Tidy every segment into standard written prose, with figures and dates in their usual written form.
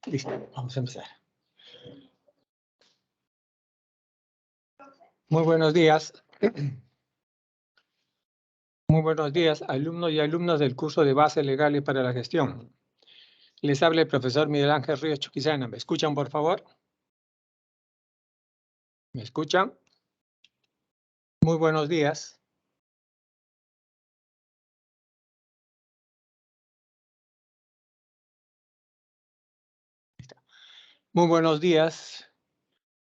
Listo, vamos a empezar. Muy buenos días. Muy buenos días, alumnos y alumnas del curso de Bases Legales para la Gestión. Les habla el profesor Miguel Ángel Ríos Chuquizana. ¿Me escuchan, por favor? ¿Me escuchan? Muy buenos días. Muy buenos días,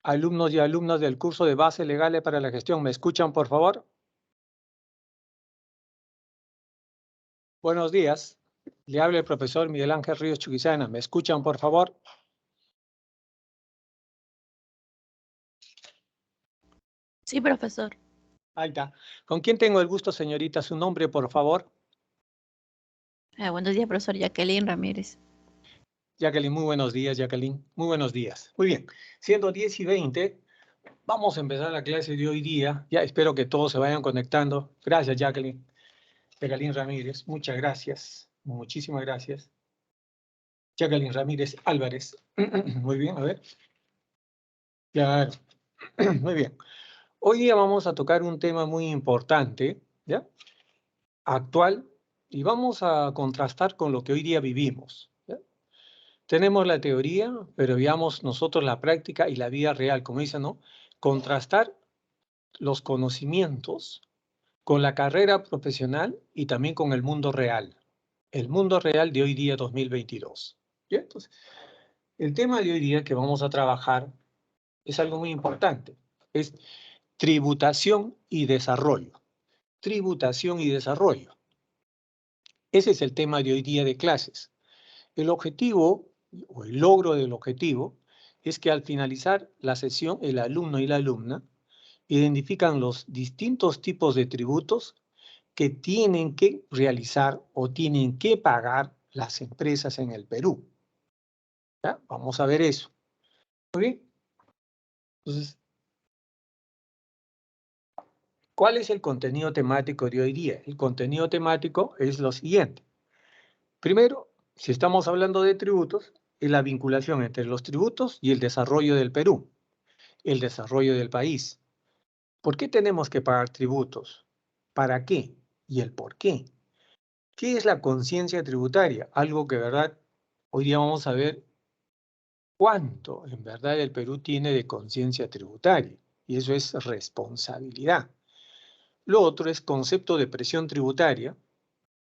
alumnos y alumnas del curso de Bases Legales para la Gestión. ¿Me escuchan, por favor? Buenos días. Le habla el profesor Miguel Ángel Ríos Chuquizana. ¿Me escuchan, por favor? Sí, profesor. Ahí está. ¿Con quién tengo el gusto, señorita? Su nombre, por favor. Buenos días, profesor Jacqueline Ramírez. Jacqueline, muy buenos días, Jacqueline. Muy buenos días. Muy bien. Siendo 10:20, vamos a empezar la clase de hoy día. Ya espero que todos se vayan conectando. Gracias, Jacqueline. Jacqueline Ramírez, muchas gracias. Muchísimas gracias. Jacqueline Ramírez Álvarez. Muy bien, a ver. Claro. Muy bien. Hoy día vamos a tocar un tema muy importante, ¿ya? Actual, y vamos a contrastar con lo que hoy día vivimos, ¿ya? Tenemos la teoría, pero veamos nosotros la práctica y la vida real, como dicen, ¿no? Contrastar los conocimientos con la carrera profesional y también con el mundo real. El mundo real de hoy día 2022. ¿Ya? Entonces, el tema de hoy día que vamos a trabajar es algo muy importante. Es tributación y desarrollo. Tributación y desarrollo. Ese es el tema de hoy día de clases. El objetivo o el logro del objetivo es que al finalizar la sesión el alumno y la alumna identifican los distintos tipos de tributos que tienen que realizar o tienen que pagar las empresas en el Perú. ¿Ya? Vamos a ver eso. Muy bien. Entonces, ¿cuál es el contenido temático de hoy día? El contenido temático es lo siguiente. Primero, si estamos hablando de tributos, es la vinculación entre los tributos y el desarrollo del Perú, el desarrollo del país. ¿Por qué tenemos que pagar tributos? ¿Para qué? ¿Y el por qué? ¿Qué es la conciencia tributaria? Algo que, ¿verdad? Hoy día vamos a ver cuánto en verdad el Perú tiene de conciencia tributaria. Y eso es responsabilidad. Lo otro es concepto de presión tributaria,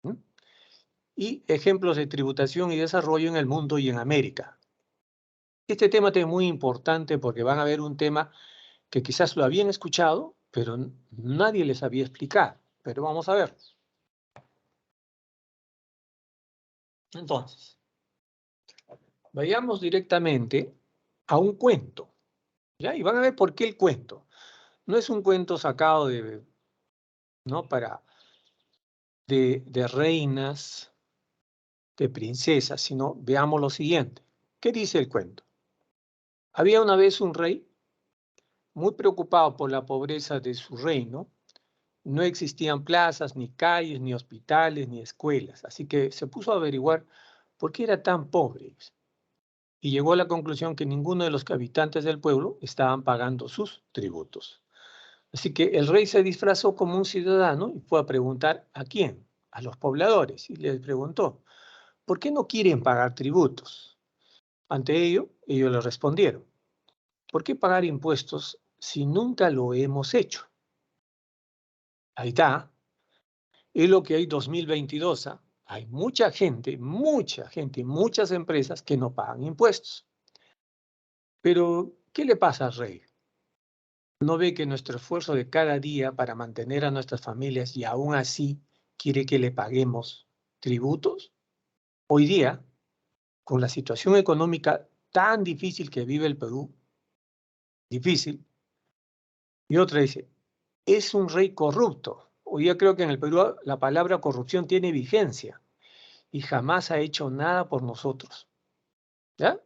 ¿sí? Y ejemplos de tributación y desarrollo en el mundo y en América. Este tema es muy importante porque van a ver un tema que quizás lo habían escuchado, pero nadie les había explicado. Pero vamos a ver. Entonces, vayamos directamente a un cuento, ¿ya? Y van a ver por qué el cuento. No es un cuento sacado de, ¿no? de reinas, de princesas, sino veamos lo siguiente. ¿Qué dice el cuento? Había una vez un rey muy preocupado por la pobreza de su reino. No existían plazas, ni calles, ni hospitales, ni escuelas. Así que se puso a averiguar por qué era tan pobre. Y llegó a la conclusión que ninguno de los habitantes del pueblo estaban pagando sus tributos. Así que el rey se disfrazó como un ciudadano y fue a preguntar ¿a quién? A los pobladores. Y les preguntó, ¿por qué no quieren pagar tributos? Ante ello, ellos le respondieron, ¿por qué pagar impuestos si nunca lo hemos hecho? Ahí está. Es lo que hay 2022. ¿Ah? Hay mucha gente, muchas empresas que no pagan impuestos. Pero, ¿qué le pasa al rey? ¿No ve que nuestro esfuerzo de cada día para mantener a nuestras familias y aún así quiere que le paguemos tributos? Hoy día, con la situación económica tan difícil que vive el Perú, difícil, y otra dice, es un rey corrupto. Hoy día creo que en el Perú la palabra corrupción tiene vigencia y jamás ha hecho nada por nosotros. ¿Ya?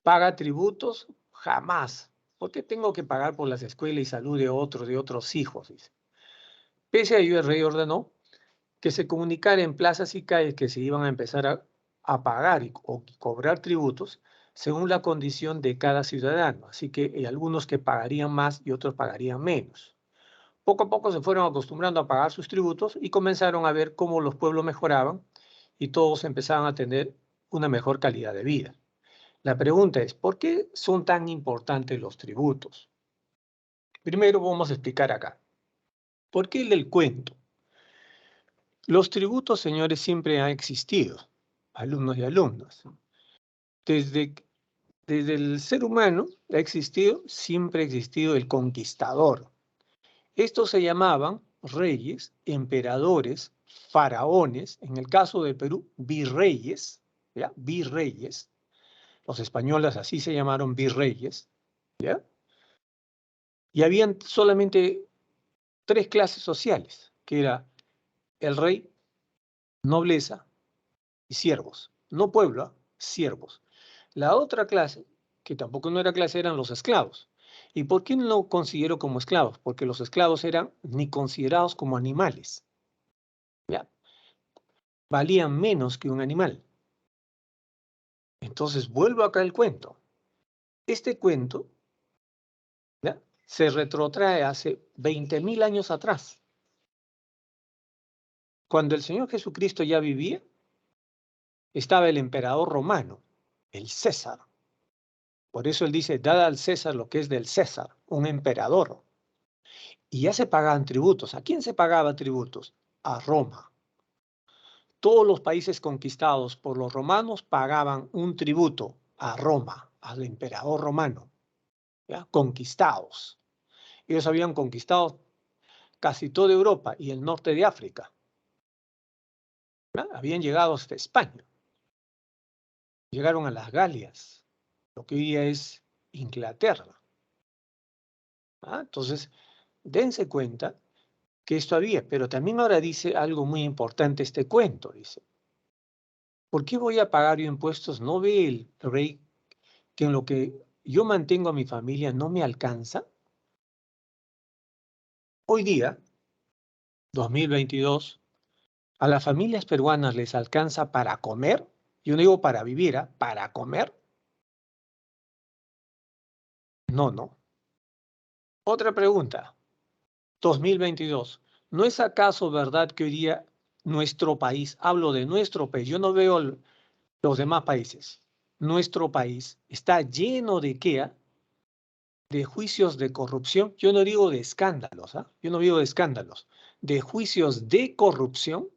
¿Paga tributos? Jamás. ¿Por qué tengo que pagar por las escuelas y salud de otros hijos? Dice. Pese a ello, el rey ordenó que se comunicara en plazas y calles que se iban a empezar a pagar o cobrar tributos según la condición de cada ciudadano. Así que hay algunos que pagarían más y otros pagarían menos. Poco a poco se fueron acostumbrando a pagar sus tributos y comenzaron a ver cómo los pueblos mejoraban y todos empezaban a tener una mejor calidad de vida. La pregunta es, ¿por qué son tan importantes los tributos? Primero vamos a explicar acá. ¿Por qué el del cuento? Los tributos, señores, siempre han existido, alumnos y alumnas. Desde, desde el ser humano ha existido, siempre ha existido el conquistador. Estos se llamaban reyes, emperadores, faraones, en el caso del Perú, virreyes, ¿ya? Virreyes. Los españoles así se llamaron virreyes, ¿ya? Y habían solamente tres clases sociales, que era el rey, nobleza y siervos. No pueblo, ¿ah? Siervos. La otra clase, que tampoco no era clase, eran los esclavos. ¿Y por qué no lo considero como esclavos? Porque los esclavos eran ni considerados como animales, ¿ya? Valían menos que un animal. Entonces, vuelvo acá al cuento. Este cuento, ¿ya?, se retrotrae hace 20.000 años atrás. Cuando el Señor Jesucristo ya vivía, estaba el emperador romano, el César. Por eso él dice, dad al César lo que es del César, un emperador. Y ya se pagaban tributos. ¿A quién se pagaba tributos? A Roma. Todos los países conquistados por los romanos pagaban un tributo a Roma, al emperador romano, ¿ya? Conquistados. Ellos habían conquistado casi toda Europa y el norte de África, ¿ya? Habían llegado hasta España. Llegaron a las Galias, lo que hoy día es Inglaterra, ¿ah? Entonces, dense cuenta que esto había, pero también ahora dice algo muy importante este cuento, dice, ¿por qué voy a pagar yo impuestos? ¿No ve el rey que en lo que yo mantengo a mi familia no me alcanza? Hoy día, 2022, a las familias peruanas les alcanza para comer. Yo no digo para vivir, ¿ah? Para comer. No, no. Otra pregunta, 2022. ¿No es acaso verdad que hoy día nuestro país, hablo de nuestro país, yo no veo los demás países, nuestro país está lleno de qué? De juicios de corrupción? Yo no digo de escándalos, ¿ah? Yo no digo de escándalos, de juicios de corrupción.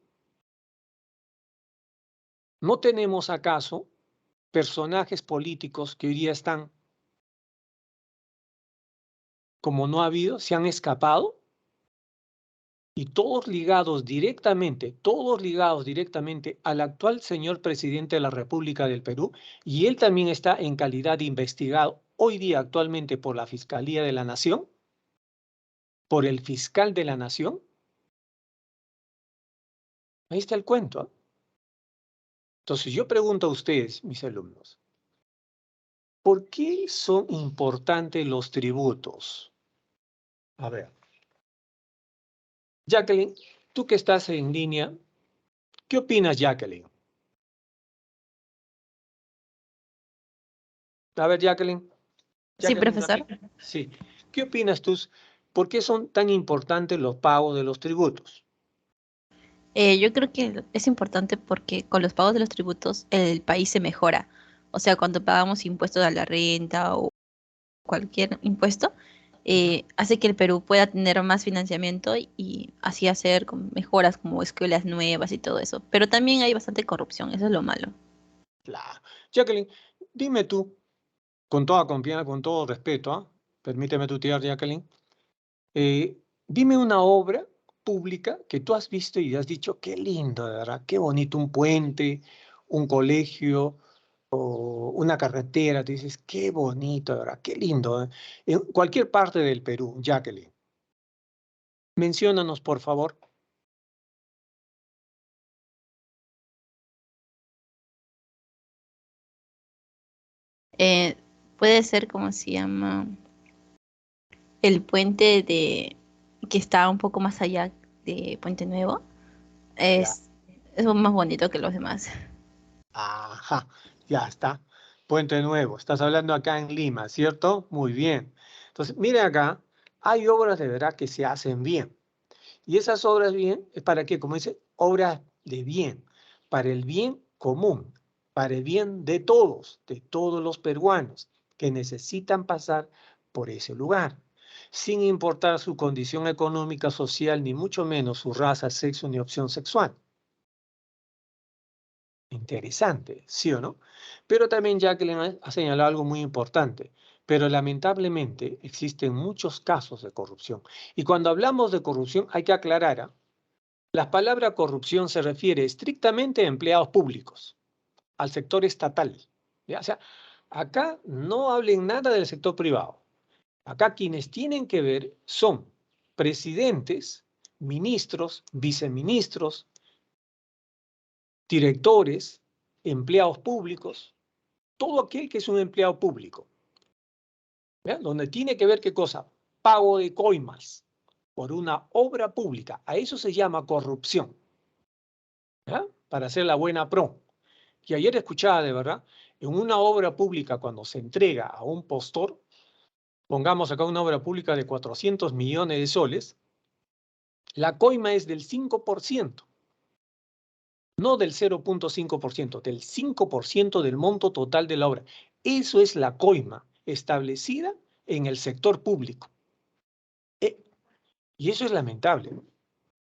¿No tenemos acaso personajes políticos que hoy día están, como no ha habido, se han escapado? Y todos ligados directamente al actual señor presidente de la República del Perú, y él también está en calidad de investigado hoy día actualmente por la Fiscalía de la Nación, por el fiscal de la Nación. Ahí está el cuento, ¿ah? Entonces yo pregunto a ustedes, mis alumnos, ¿por qué son importantes los tributos? A ver, Jacqueline, tú que estás en línea, ¿qué opinas, Jacqueline? A ver, Jacqueline. Sí, Jacqueline, profesor. sí. ¿Qué opinas tú? ¿Por qué son tan importantes los pagos de los tributos? Yo creo que es importante porque con los pagos de los tributos el país se mejora. O sea, cuando pagamos impuestos a la renta o cualquier impuesto, Ujú. hace que el Perú pueda tener más financiamiento y así hacer mejoras como escuelas nuevas y todo eso. Pero también hay bastante corrupción, eso es lo malo. Claro. Jacqueline, dime tú, con toda confianza, con todo respeto, ¿ah? Permíteme tutear, Jacqueline. Dime una obra pública que tú has visto y has dicho, qué lindo, de verdad, qué bonito, un puente, un colegio o una carretera. Te dices, qué bonito, de verdad, qué lindo, ¿eh? En cualquier parte del Perú, Jacqueline. Menciónanos, por favor. Eh, Puede ser, como se llama? El puente de que está un poco más allá de Puente Nuevo Ya. es más bonito que los demás. Ajá, ya está. Puente Nuevo. Estás hablando acá en Lima, ¿cierto? Muy bien. Entonces, mire acá, hay obras de verdad que se hacen bien. Y esas obras bien, ¿es para qué? Como dice, obras de bien, para el bien común, para el bien de todos los peruanos que necesitan pasar por ese lugar, sin importar su condición económica, social, ni mucho menos su raza, sexo, ni opción sexual. Interesante, ¿sí o no? Pero también Jacqueline ha señalado algo muy importante. Pero lamentablemente existen muchos casos de corrupción. Y cuando hablamos de corrupción hay que aclarar, ¿ah? La palabra corrupción se refiere estrictamente a empleados públicos, al sector estatal. ¿Ya? O sea, acá no hablen nada del sector privado. Acá quienes tienen que ver son presidentes, ministros, viceministros, directores, empleados públicos, todo aquel que es un empleado público. ¿Ya? Donde tiene que ver qué cosa, pago de coimas por una obra pública. A eso se llama corrupción. ¿Ya? Para hacer la buena pro. Y ayer escuchaba de verdad, en una obra pública cuando se entrega a un postor, pongamos acá una obra pública de 400 millones de soles, la coima es del 5%, no del 0,5%, del 5% del monto total de la obra. Eso es la coima establecida en el sector público. Eh, y eso es lamentable, ¿no?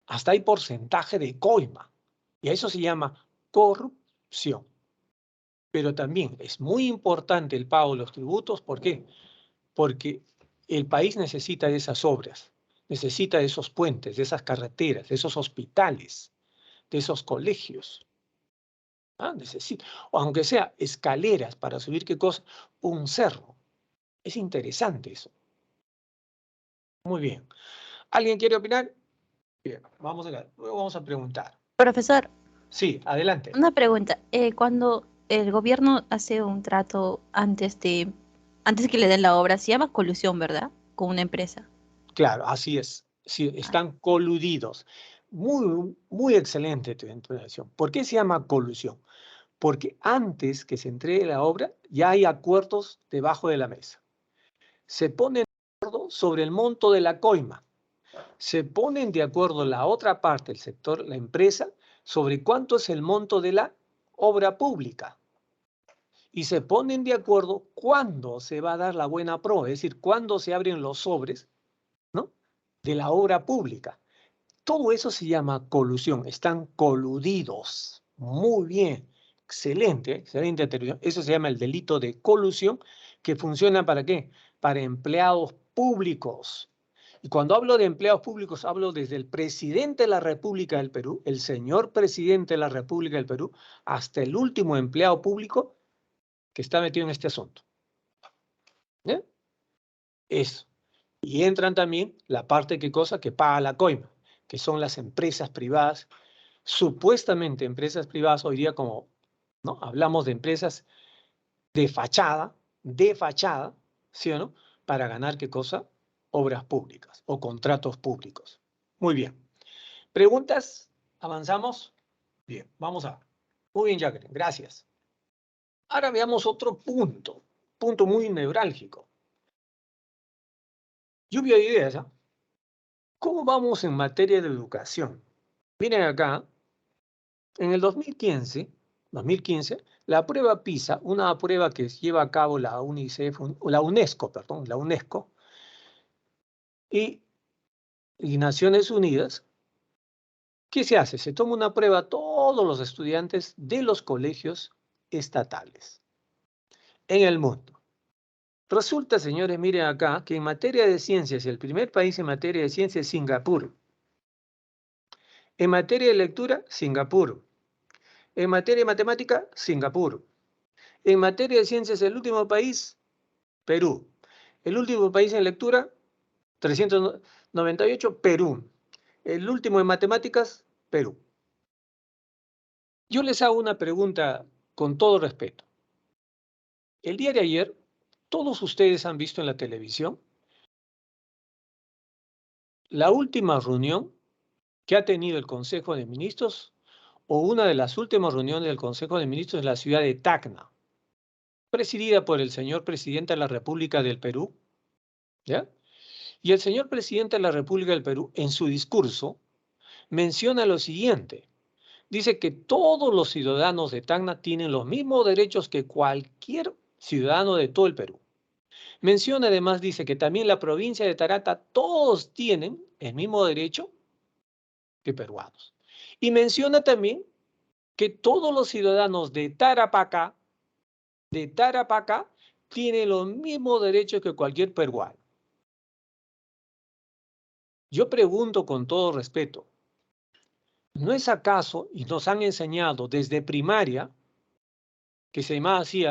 Hasta hay porcentaje de coima. Y a eso se llama corrupción. Pero también es muy importante el pago de los tributos. ¿Por qué? Porque el país necesita de esas obras, necesita de esos puentes, de esas carreteras, de esos hospitales, de esos colegios. ¿Ah? Necesita, o aunque sea escaleras para subir, ¿qué cosa? Un cerro. Es interesante eso. Muy bien. ¿Alguien quiere opinar? Bien, vamos a ver. Luego vamos a preguntar. Profesor, Sí, adelante. una pregunta. Cuando el gobierno hace un trato antes que le den la obra, se llama colusión, ¿verdad? Con una empresa. Claro, así es. Sí, Ah, están coludidos. Muy, muy excelente tu intervención. ¿Por qué se llama colusión? Porque antes que se entregue la obra, ya hay acuerdos debajo de la mesa. Se ponen de acuerdo sobre el monto de la coima. Se ponen de acuerdo la otra parte, el sector, la empresa, sobre cuánto es el monto de la obra pública. Y se ponen de acuerdo cuándo se va a dar la buena pro, es decir, cuándo se abren los sobres, ¿no? De la obra pública. Todo eso se llama colusión, están coludidos. Muy bien, excelente, excelente atribución. Eso se llama el delito de colusión, que funciona ¿para qué? Para empleados públicos. Y cuando hablo de empleados públicos, hablo desde el presidente de la República del Perú, el señor presidente de la República del Perú, hasta el último empleado público que está metido en este asunto. ¿Eh? Eso. Y entran también la parte que cosa que paga la coima, que son las empresas privadas, supuestamente empresas privadas hoy día como, ¿no? Hablamos de empresas de fachada, ¿sí o no? Para ganar qué cosa? Obras públicas o contratos públicos. Muy bien. ¿Preguntas? ¿Avanzamos? Bien, vamos a ver. Muy bien, Jacqueline, gracias. Ahora veamos otro punto muy neurálgico. Lluvia de ideas, ¿ah? ¿Cómo vamos en materia de educación? Miren acá, en el 2015, la prueba PISA, una prueba que lleva a cabo la UNICEF, la UNESCO, perdón, la UNESCO y, y Naciones Unidas, ¿qué se hace? Se toma una prueba a todos los estudiantes de los colegios estatales en el mundo. Resulta, señores, miren acá, que en materia de ciencias, el primer país en materia de ciencias es Singapur. En materia de lectura, Singapur. En materia de matemática, Singapur. En materia de ciencias, el último país, Perú. El último país en lectura, 398, Perú. El último en matemáticas, Perú. Yo les hago una pregunta con todo respeto. El día de ayer, todos ustedes han visto en la televisión la última reunión que ha tenido el Consejo de Ministros o una de las últimas reuniones del Consejo de Ministros en la ciudad de Tacna, presidida por el señor presidente de la República del Perú, ¿ya? Y el señor presidente de la República del Perú, en su discurso, menciona lo siguiente. Dice que todos los ciudadanos de Tacna tienen los mismos derechos que cualquier ciudadano de todo el Perú. Menciona además, dice que también la provincia de Tarata, todos tienen el mismo derecho que peruanos. Y menciona también que todos los ciudadanos de Tarapacá, tienen los mismos derechos que cualquier peruano. Yo pregunto con todo respeto, ¿no es acaso, y nos han enseñado desde primaria, que se llamaba así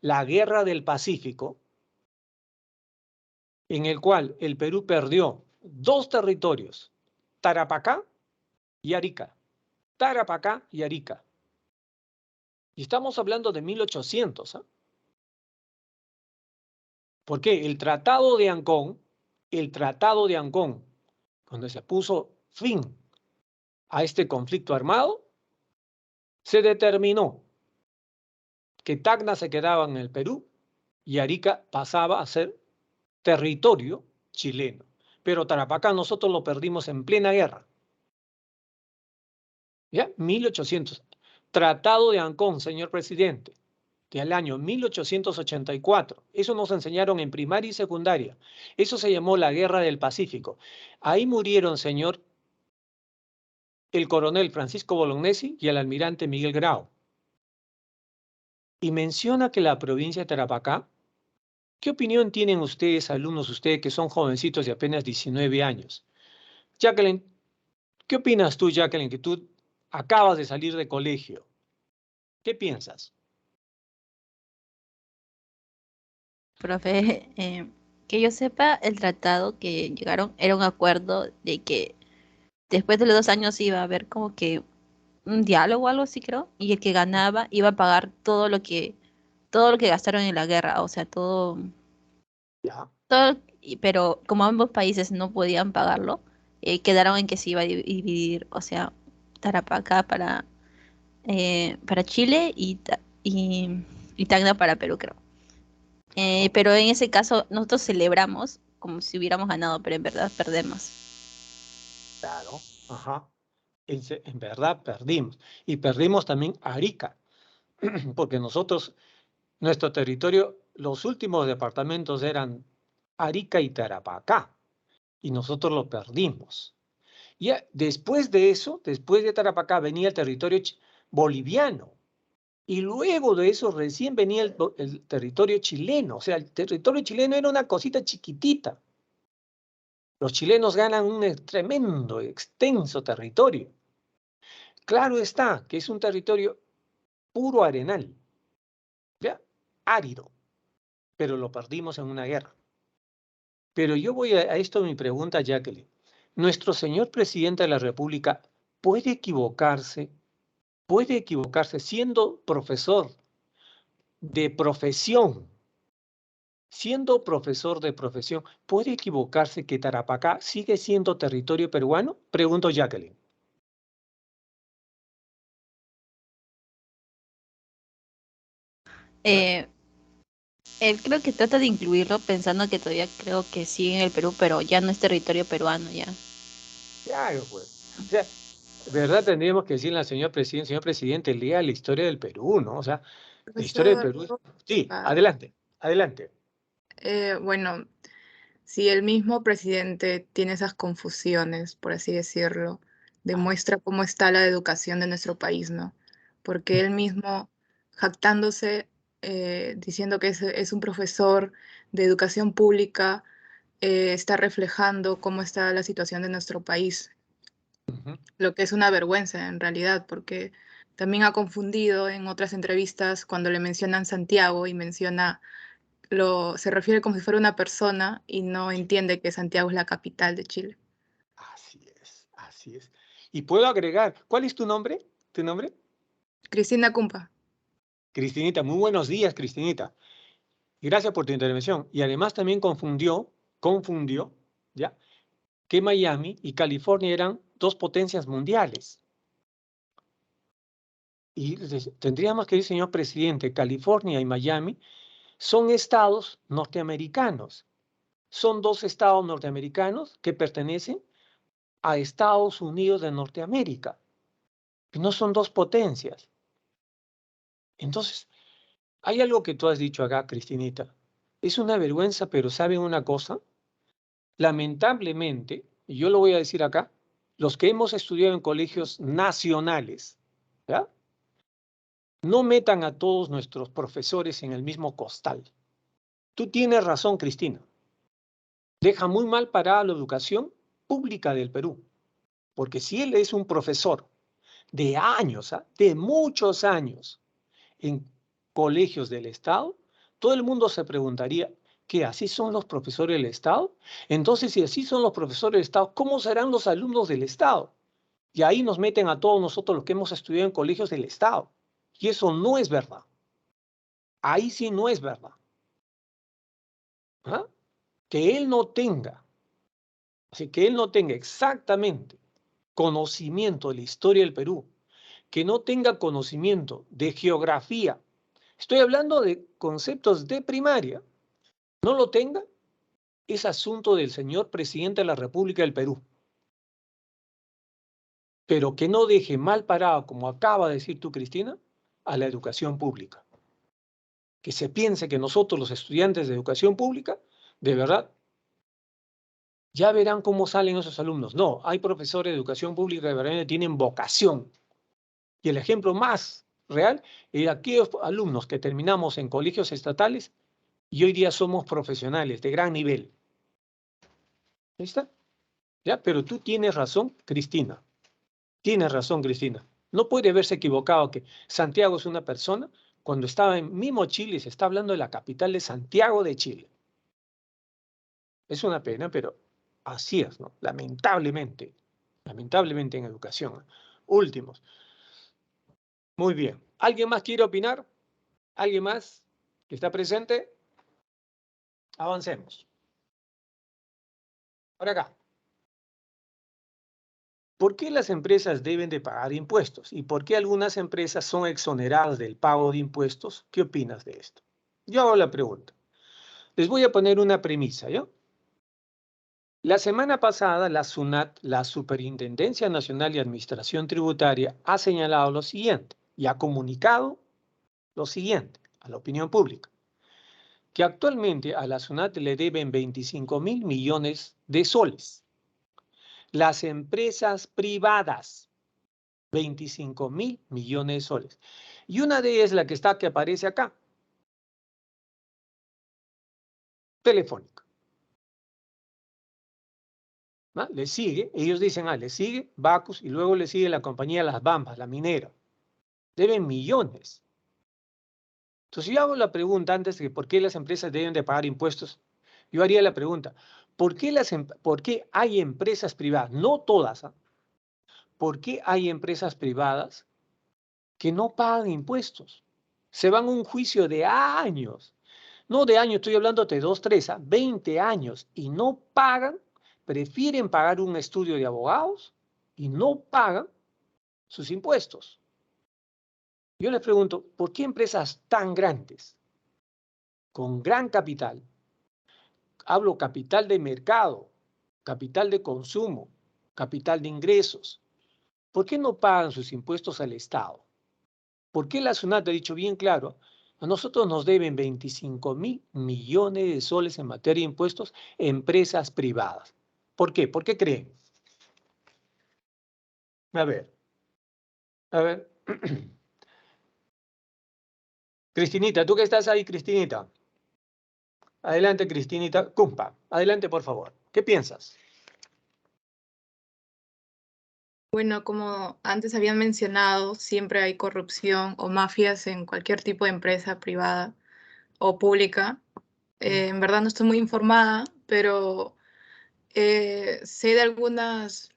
la Guerra del Pacífico, en el cual el Perú perdió dos territorios, Tarapacá y Arica? Tarapacá y Arica. Y estamos hablando de 1800, ¿eh? Porque el Tratado de Ancón, cuando se puso fin a este conflicto armado, se determinó que Tacna se quedaba en el Perú y Arica pasaba a ser territorio chileno. Pero Tarapacá nosotros lo perdimos en plena guerra. ¿Ya? 1800. Tratado de Ancón, señor presidente, del año 1884. Eso nos enseñaron en primaria y secundaria. Eso se llamó la Guerra del Pacífico. Ahí murieron, señor, el coronel Francisco Bolognesi y el almirante Miguel Grau. Y menciona que la provincia de Tarapacá, ¿qué opinión tienen ustedes, alumnos, ustedes que son jovencitos de apenas 19 años? Jacqueline, ¿qué opinas tú, Jacqueline, que tú acabas de salir de colegio? ¿Qué piensas? Profe, que yo sepa, el tratado que llegaron era un acuerdo de que después de los 2 años iba a haber como que un diálogo o algo así, creo, y el que ganaba iba a pagar todo lo que gastaron en la guerra, o sea, todo, Ya, pero como ambos países no podían pagarlo, quedaron en que se iba a dividir, o sea, Tarapacá para Chile y Tacna para Perú, creo. claro, Pero en ese caso nosotros celebramos como si hubiéramos ganado, pero en verdad perdemos. claro. Ajá. En verdad perdimos. Y perdimos también Arica, porque nosotros, nuestro territorio, los últimos departamentos eran Arica y Tarapacá, y nosotros lo perdimos. Ya después de eso, después de Tarapacá, venía el territorio boliviano. Y luego de eso recién venía el territorio chileno. O sea, el territorio chileno era una cosita chiquitita. Los chilenos ganan un tremendo, extenso territorio. Claro está que es un territorio puro arenal, ¿ya? Árido, pero lo perdimos en una guerra. Pero yo voy a esto mi pregunta, Jacqueline. ¿Nuestro señor presidente de la República puede equivocarse? ¿Puede equivocarse siendo profesor de profesión? Siendo profesor de profesión, ¿puede equivocarse que Tarapacá sigue siendo territorio peruano? Pregunto, Jacqueline. Eh, Él creo que trata de incluirlo pensando que todavía creo que sigue en el Perú, pero ya no es territorio peruano ya. Claro, pues. O sea, ¿verdad? Tendríamos que decirle al señor presidente, lea la historia del Perú, ¿no? O sea, la historia del Profesor, Perú. Sí, ah, adelante, adelante. bueno, si el mismo presidente tiene esas confusiones, por así decirlo, Ah, demuestra cómo está la educación de nuestro país, ¿no? Porque él mismo, jactándose, diciendo que es un profesor de educación pública, está reflejando cómo está la situación de nuestro país, ujú. lo que es una vergüenza en realidad, porque también ha confundido en otras entrevistas cuando le mencionan Santiago y menciona se refiere como si fuera una persona y no entiende que Santiago es la capital de Chile. Así es, así es. Y puedo agregar, ¿cuál es tu nombre? ¿Tu nombre? Cristina Cumpa. Cristinita, muy buenos días, Cristinita. Gracias por tu intervención. Y además también confundió, ¿ya? Que Miami y California eran dos potencias mundiales. Y tendríamos que decir, señor presidente, California y Miami son estados norteamericanos. Son dos estados norteamericanos que pertenecen a Estados Unidos de Norteamérica. Y no son dos potencias. Entonces, hay algo que tú has dicho acá, Cristinita. Es una vergüenza, pero ¿saben una cosa? Lamentablemente, y yo lo voy a decir acá, los que hemos estudiado en colegios nacionales, ¿ya? No metan a todos nuestros profesores en el mismo costal. Tú tienes razón, Cristina. Deja muy mal parada la educación pública del Perú, porque si él es un profesor de años, de muchos años, en colegios del Estado, todo el mundo se preguntaría, ¿qué así son los profesores del Estado? Entonces, si así son los profesores del Estado, ¿cómo serán los alumnos del Estado? Y ahí nos meten a todos nosotros los que hemos estudiado en colegios del Estado. Y eso no es verdad. Ahí sí no es verdad. ¿Ah? Que él no tenga, así que él no tenga exactamente conocimiento de la historia del Perú, que no tenga conocimiento de geografía, estoy hablando de conceptos de primaria, no lo tenga, es asunto del señor presidente de la República del Perú. Pero que no deje mal parado, como acaba de decir tú, Cristina, a la educación pública. Que se piense que nosotros, los estudiantes de educación pública, de verdad, ya verán cómo salen esos alumnos. No, hay profesores de educación pública de verdad que tienen vocación. Y el ejemplo más real es aquellos alumnos que terminamos en colegios estatales y hoy día somos profesionales de gran nivel. ¿Ahí está? ¿Ya? Pero tú tienes razón, Cristina. Tienes razón, Cristina. No puede haberse equivocado que Santiago es una persona. Cuando estaba en mismo Chile, se está hablando de la capital de Santiago de Chile. Es una pena, pero así es, ¿no? Lamentablemente en educación. Últimos. Muy bien. ¿Alguien más quiere opinar? ¿Alguien más que está presente? Avancemos. Por acá. ¿Por qué las empresas deben de pagar impuestos? ¿Y por qué algunas empresas son exoneradas del pago de impuestos? ¿Qué opinas de esto? Yo hago la pregunta. Les voy a poner una premisa, ¿yo? La semana pasada, la SUNAT, la Superintendencia Nacional de Administración Tributaria, ha señalado lo siguiente y ha comunicado lo siguiente a la opinión pública, que actualmente a la SUNAT le deben 25.000 millones de soles. Las empresas privadas, 25.000 millones de soles. Y una de ellas, la que está, que aparece acá, Telefónica. ¿Ah? Le sigue, ellos dicen, le sigue Bacus y luego le sigue la compañía Las Bambas, la minera. Deben millones. Entonces yo hago la pregunta antes de que por qué las empresas deben de pagar impuestos. Yo haría la pregunta, ¿por qué hay empresas privadas? No todas, ¿por qué hay empresas privadas que no pagan impuestos? Se van a un juicio de años. No de años, estoy hablando de 2, 3, 20 años y no pagan, prefieren pagar un estudio de abogados y no pagan sus impuestos. Yo les pregunto, ¿por qué empresas tan grandes, con gran capital, hablo capital de mercado, capital de consumo, capital de ingresos, ¿por qué no pagan sus impuestos al Estado? ¿Por qué la SUNAT ha dicho bien claro? A nosotros nos deben 25.000 millones de soles en materia de impuestos empresas privadas. ¿Por qué? ¿Por qué creen? A ver, a ver. Cristinita, tú que estás ahí, Cristinita. Adelante, Cristinita. Cumpa, adelante, por favor. ¿Qué piensas? Bueno, como antes habían mencionado, siempre hay corrupción o mafias en cualquier tipo de empresa privada o pública. En verdad no estoy muy informada, pero sé de algunas,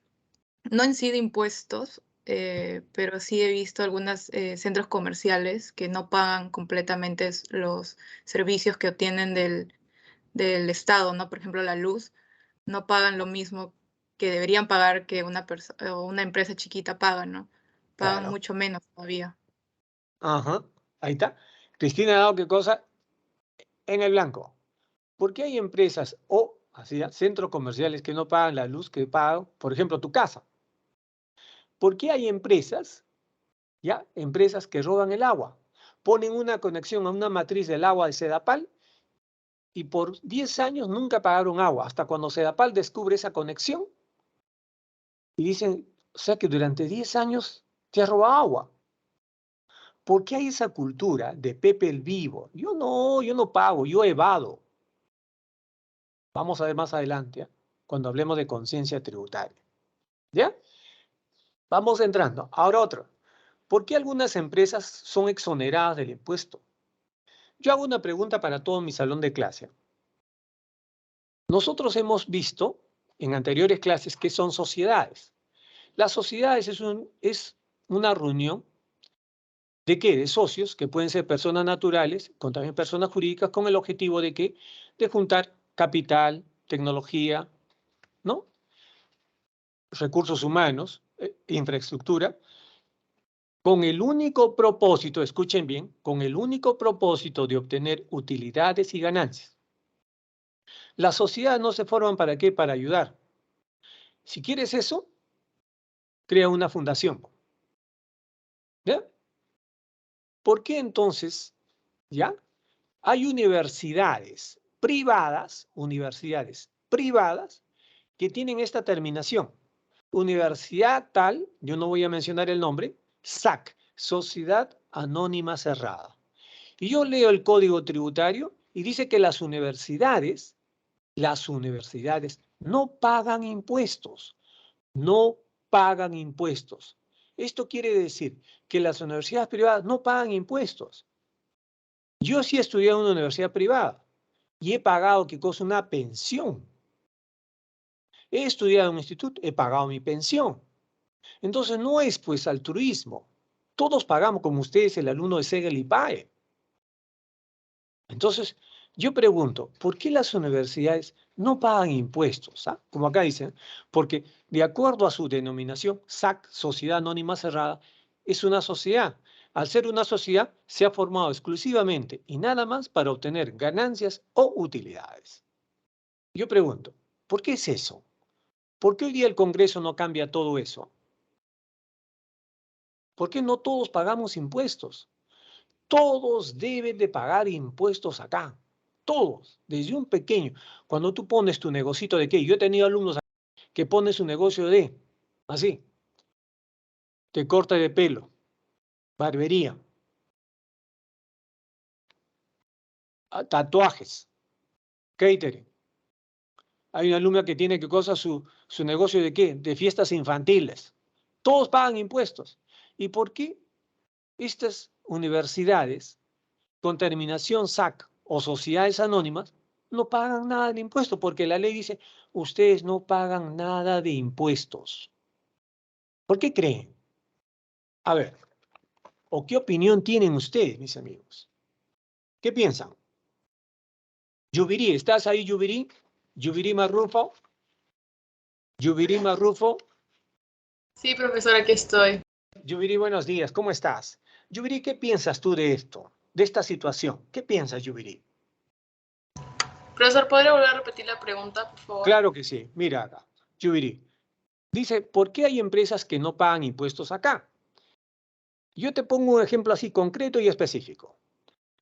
no en sí de impuestos, pero sí he visto algunos centros comerciales que no pagan completamente los servicios que obtienen del Estado, ¿no? Por ejemplo, la luz, no pagan lo mismo que deberían pagar que una empresa chiquita paga, ¿no? Pagan Claro. mucho menos todavía. Ajá. Ahí está. Cristina ha dado qué cosa en el blanco. ¿Por qué hay empresas o así, centros comerciales que no pagan la luz que pagan, por ejemplo, tu casa? ¿Por qué hay empresas, ya, empresas que roban el agua? Ponen una conexión a una matriz del agua de Sedapal y por 10 años nunca pagaron agua, hasta cuando Sedapal descubre esa conexión y dicen, o sea que durante 10 años te has robado agua. ¿Por qué hay esa cultura de Pepe el Vivo? Yo no pago, yo evado. Vamos a ver más adelante, ¿eh? Cuando hablemos de conciencia tributaria. ¿Ya? Vamos entrando. Ahora otro. ¿Por qué algunas empresas son exoneradas del impuesto? Yo hago una pregunta para todo mi salón de clase. Nosotros hemos visto en anteriores clases que son sociedades. Las sociedades es una reunión ¿de qué? De socios, que pueden ser personas naturales, con también personas jurídicas, con el objetivo de qué? De juntar capital, tecnología, ¿no? Recursos humanos, infraestructura, con el único propósito, escuchen bien, con el único propósito de obtener utilidades y ganancias. Las sociedades no se forman para qué, para ayudar. Si quieres eso, crea una fundación. ¿Ya? ¿Por qué entonces, ya? Hay universidades privadas que tienen esta terminación. Universidad tal, yo no voy a mencionar el nombre, SAC, Sociedad Anónima Cerrada. Y yo leo el código tributario y dice que las universidades no pagan impuestos, no pagan impuestos. Esto quiere decir que las universidades privadas no pagan impuestos. Yo sí he estudiado en una universidad privada y he pagado, ¿qué cosa? Una pensión. He estudiado en un instituto, he pagado mi pensión. Entonces no es pues altruismo. Todos pagamos, como ustedes, el alumno de Segel y PAE. Entonces, yo pregunto, ¿por qué las universidades no pagan impuestos? ¿Ah? Como acá dicen, porque de acuerdo a su denominación, SAC, Sociedad Anónima Cerrada, es una sociedad. Al ser una sociedad, se ha formado exclusivamente y nada más para obtener ganancias o utilidades. Yo pregunto, ¿por qué es eso? ¿Por qué hoy día el Congreso no cambia todo eso? ¿Por qué no todos pagamos impuestos? Todos deben de pagar impuestos acá. Todos, desde un pequeño. Cuando tú pones tu negocito de qué, yo he tenido alumnos que ponen su negocio de, así, de corte de pelo, barbería, tatuajes, catering. Hay una alumna que tiene, ¿qué cosa? Su negocio de qué, de fiestas infantiles. Todos pagan impuestos. ¿Y por qué estas universidades con terminación SAC o sociedades anónimas no pagan nada de impuesto? Porque la ley dice, ustedes no pagan nada de impuestos. ¿Por qué creen? A ver, ¿o qué opinión tienen ustedes, mis amigos? ¿Qué piensan? Yubirí, ¿estás ahí, Yubirí? Yubirí Marrufo. Yubirí Marrufo. Sí, profesor, aquí estoy. Yubirí, buenos días, ¿cómo estás? Yubirí, ¿qué piensas tú de esto, de esta situación? ¿Qué piensas, Yubirí? Profesor, ¿podría volver a repetir la pregunta, por favor? Claro que sí, mira acá, Yubirí. Dice, ¿por qué hay empresas que no pagan impuestos acá? Yo te pongo un ejemplo así concreto y específico.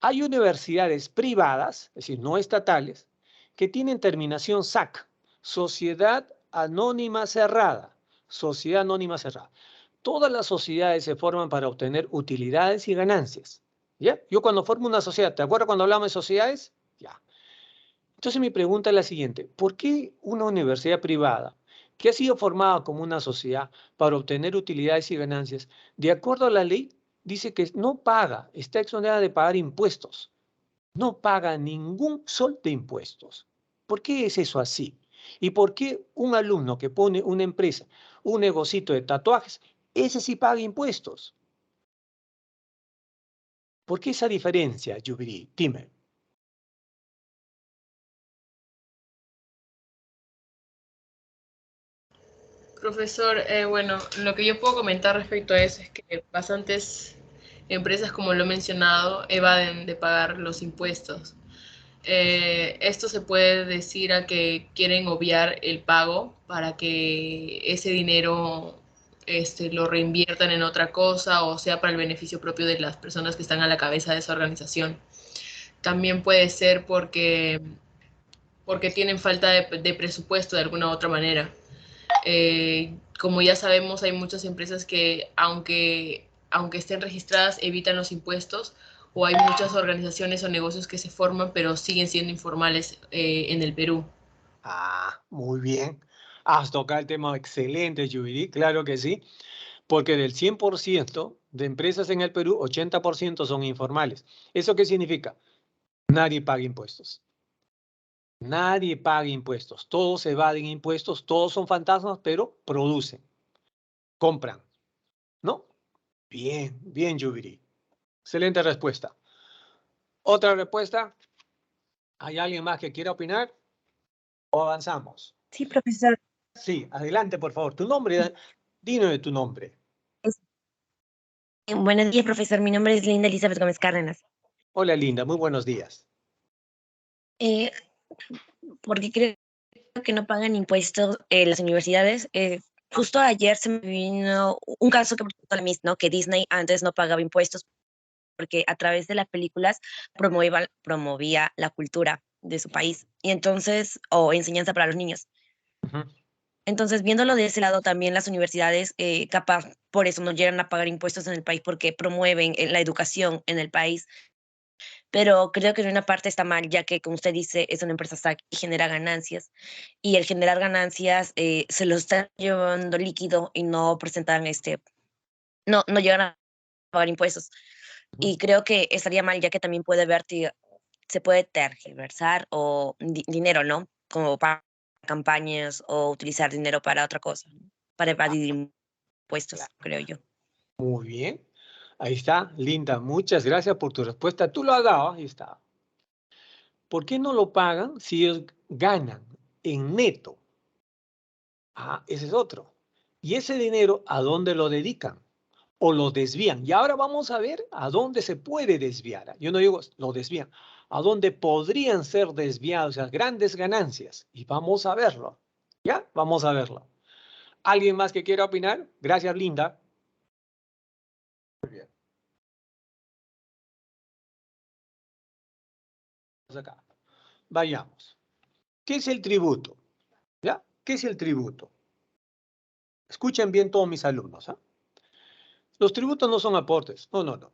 Hay universidades privadas, es decir, no estatales, que tienen terminación SAC, Sociedad Anónima Cerrada. Sociedad Anónima Cerrada. Todas las sociedades se forman para obtener utilidades y ganancias. ¿Ya? Yo cuando formo una sociedad, ¿te acuerdas cuando hablamos de sociedades? Ya. Entonces mi pregunta es la siguiente, ¿por qué una universidad privada que ha sido formada como una sociedad para obtener utilidades y ganancias, de acuerdo a la ley, dice que no paga, está exonerada de pagar impuestos, no paga ningún sol de impuestos? ¿Por qué es eso así? ¿Y por qué un alumno que pone una empresa, un negocito de tatuajes, ese sí paga impuestos? ¿Por qué esa diferencia, Yubirí? Dime. Profesor, bueno, lo que yo puedo comentar respecto a eso es que bastantes empresas, como lo he mencionado, evaden de pagar los impuestos. Esto se puede decir a que quieren obviar el pago para que ese dinero lo reinviertan en otra cosa o sea para el beneficio propio de las personas que están a la cabeza de esa organización. También puede ser porque tienen falta de presupuesto de alguna u otra manera. Como ya sabemos, hay muchas empresas que, aunque estén registradas, evitan los impuestos, o hay muchas organizaciones o negocios que se forman, pero siguen siendo informales en el Perú. Ah, muy bien. Has tocado el tema excelente, Yubiri, claro que sí, porque del 100% de empresas en el Perú, 80% son informales. ¿Eso qué significa? Nadie paga impuestos. Nadie paga impuestos. Todos evaden impuestos, todos son fantasmas, pero producen, compran, ¿no? Bien, bien, Yubiri. Excelente respuesta. ¿Otra respuesta? ¿Hay alguien más que quiera opinar? ¿O avanzamos? Sí, profesor. Sí, adelante, por favor. Tu nombre, dime tu nombre. Es- Buenos días, profesor. Mi nombre es Linda Elizabeth Gómez Cárdenas. Hola, Linda, muy buenos días. Eh, porque creo que no pagan impuestos las universidades. Justo ayer se me vino un caso que presentó la Miss, ¿no? Que Disney antes no pagaba impuestos porque a través de las películas promovía la cultura de su país y entonces, o enseñanza para los niños. Ujú. Entonces, viéndolo de ese lado, también las universidades, capaz por eso no llegan a pagar impuestos en el país, porque promueven la educación en el país. Pero creo que en una parte está mal, ya que, como usted dice, es una empresa SAC y genera ganancias. Y el generar ganancias se lo están llevando líquido y no presentan, no llegan a pagar impuestos. Ujú. Y creo que estaría mal, ya que también se puede tergiversar o dinero, ¿no? Como para campañas o utilizar dinero para otra cosa, ¿no? Para evadir impuestos, Claro. creo yo. Muy bien. Ahí está, Linda. Muchas gracias por tu respuesta. Tú lo has dado, ahí está. ¿Por qué no lo pagan si ellos ganan en neto? Ah, ese es otro. ¿Y ese dinero a dónde lo dedican? O lo desvían. Y ahora vamos a ver a dónde se puede desviar. Yo no digo lo desvían, a dónde podrían ser desviados las grandes ganancias. Y vamos a verlo. ¿Ya? Vamos a verlo. ¿Alguien más que quiera opinar? Gracias, Linda. Muy bien. Vamos acá. Vayamos. ¿Qué es el tributo? ¿Ya? ¿Qué es el tributo? Escuchen bien todos mis alumnos. ¿Ah? Los tributos no son aportes. No, no, no.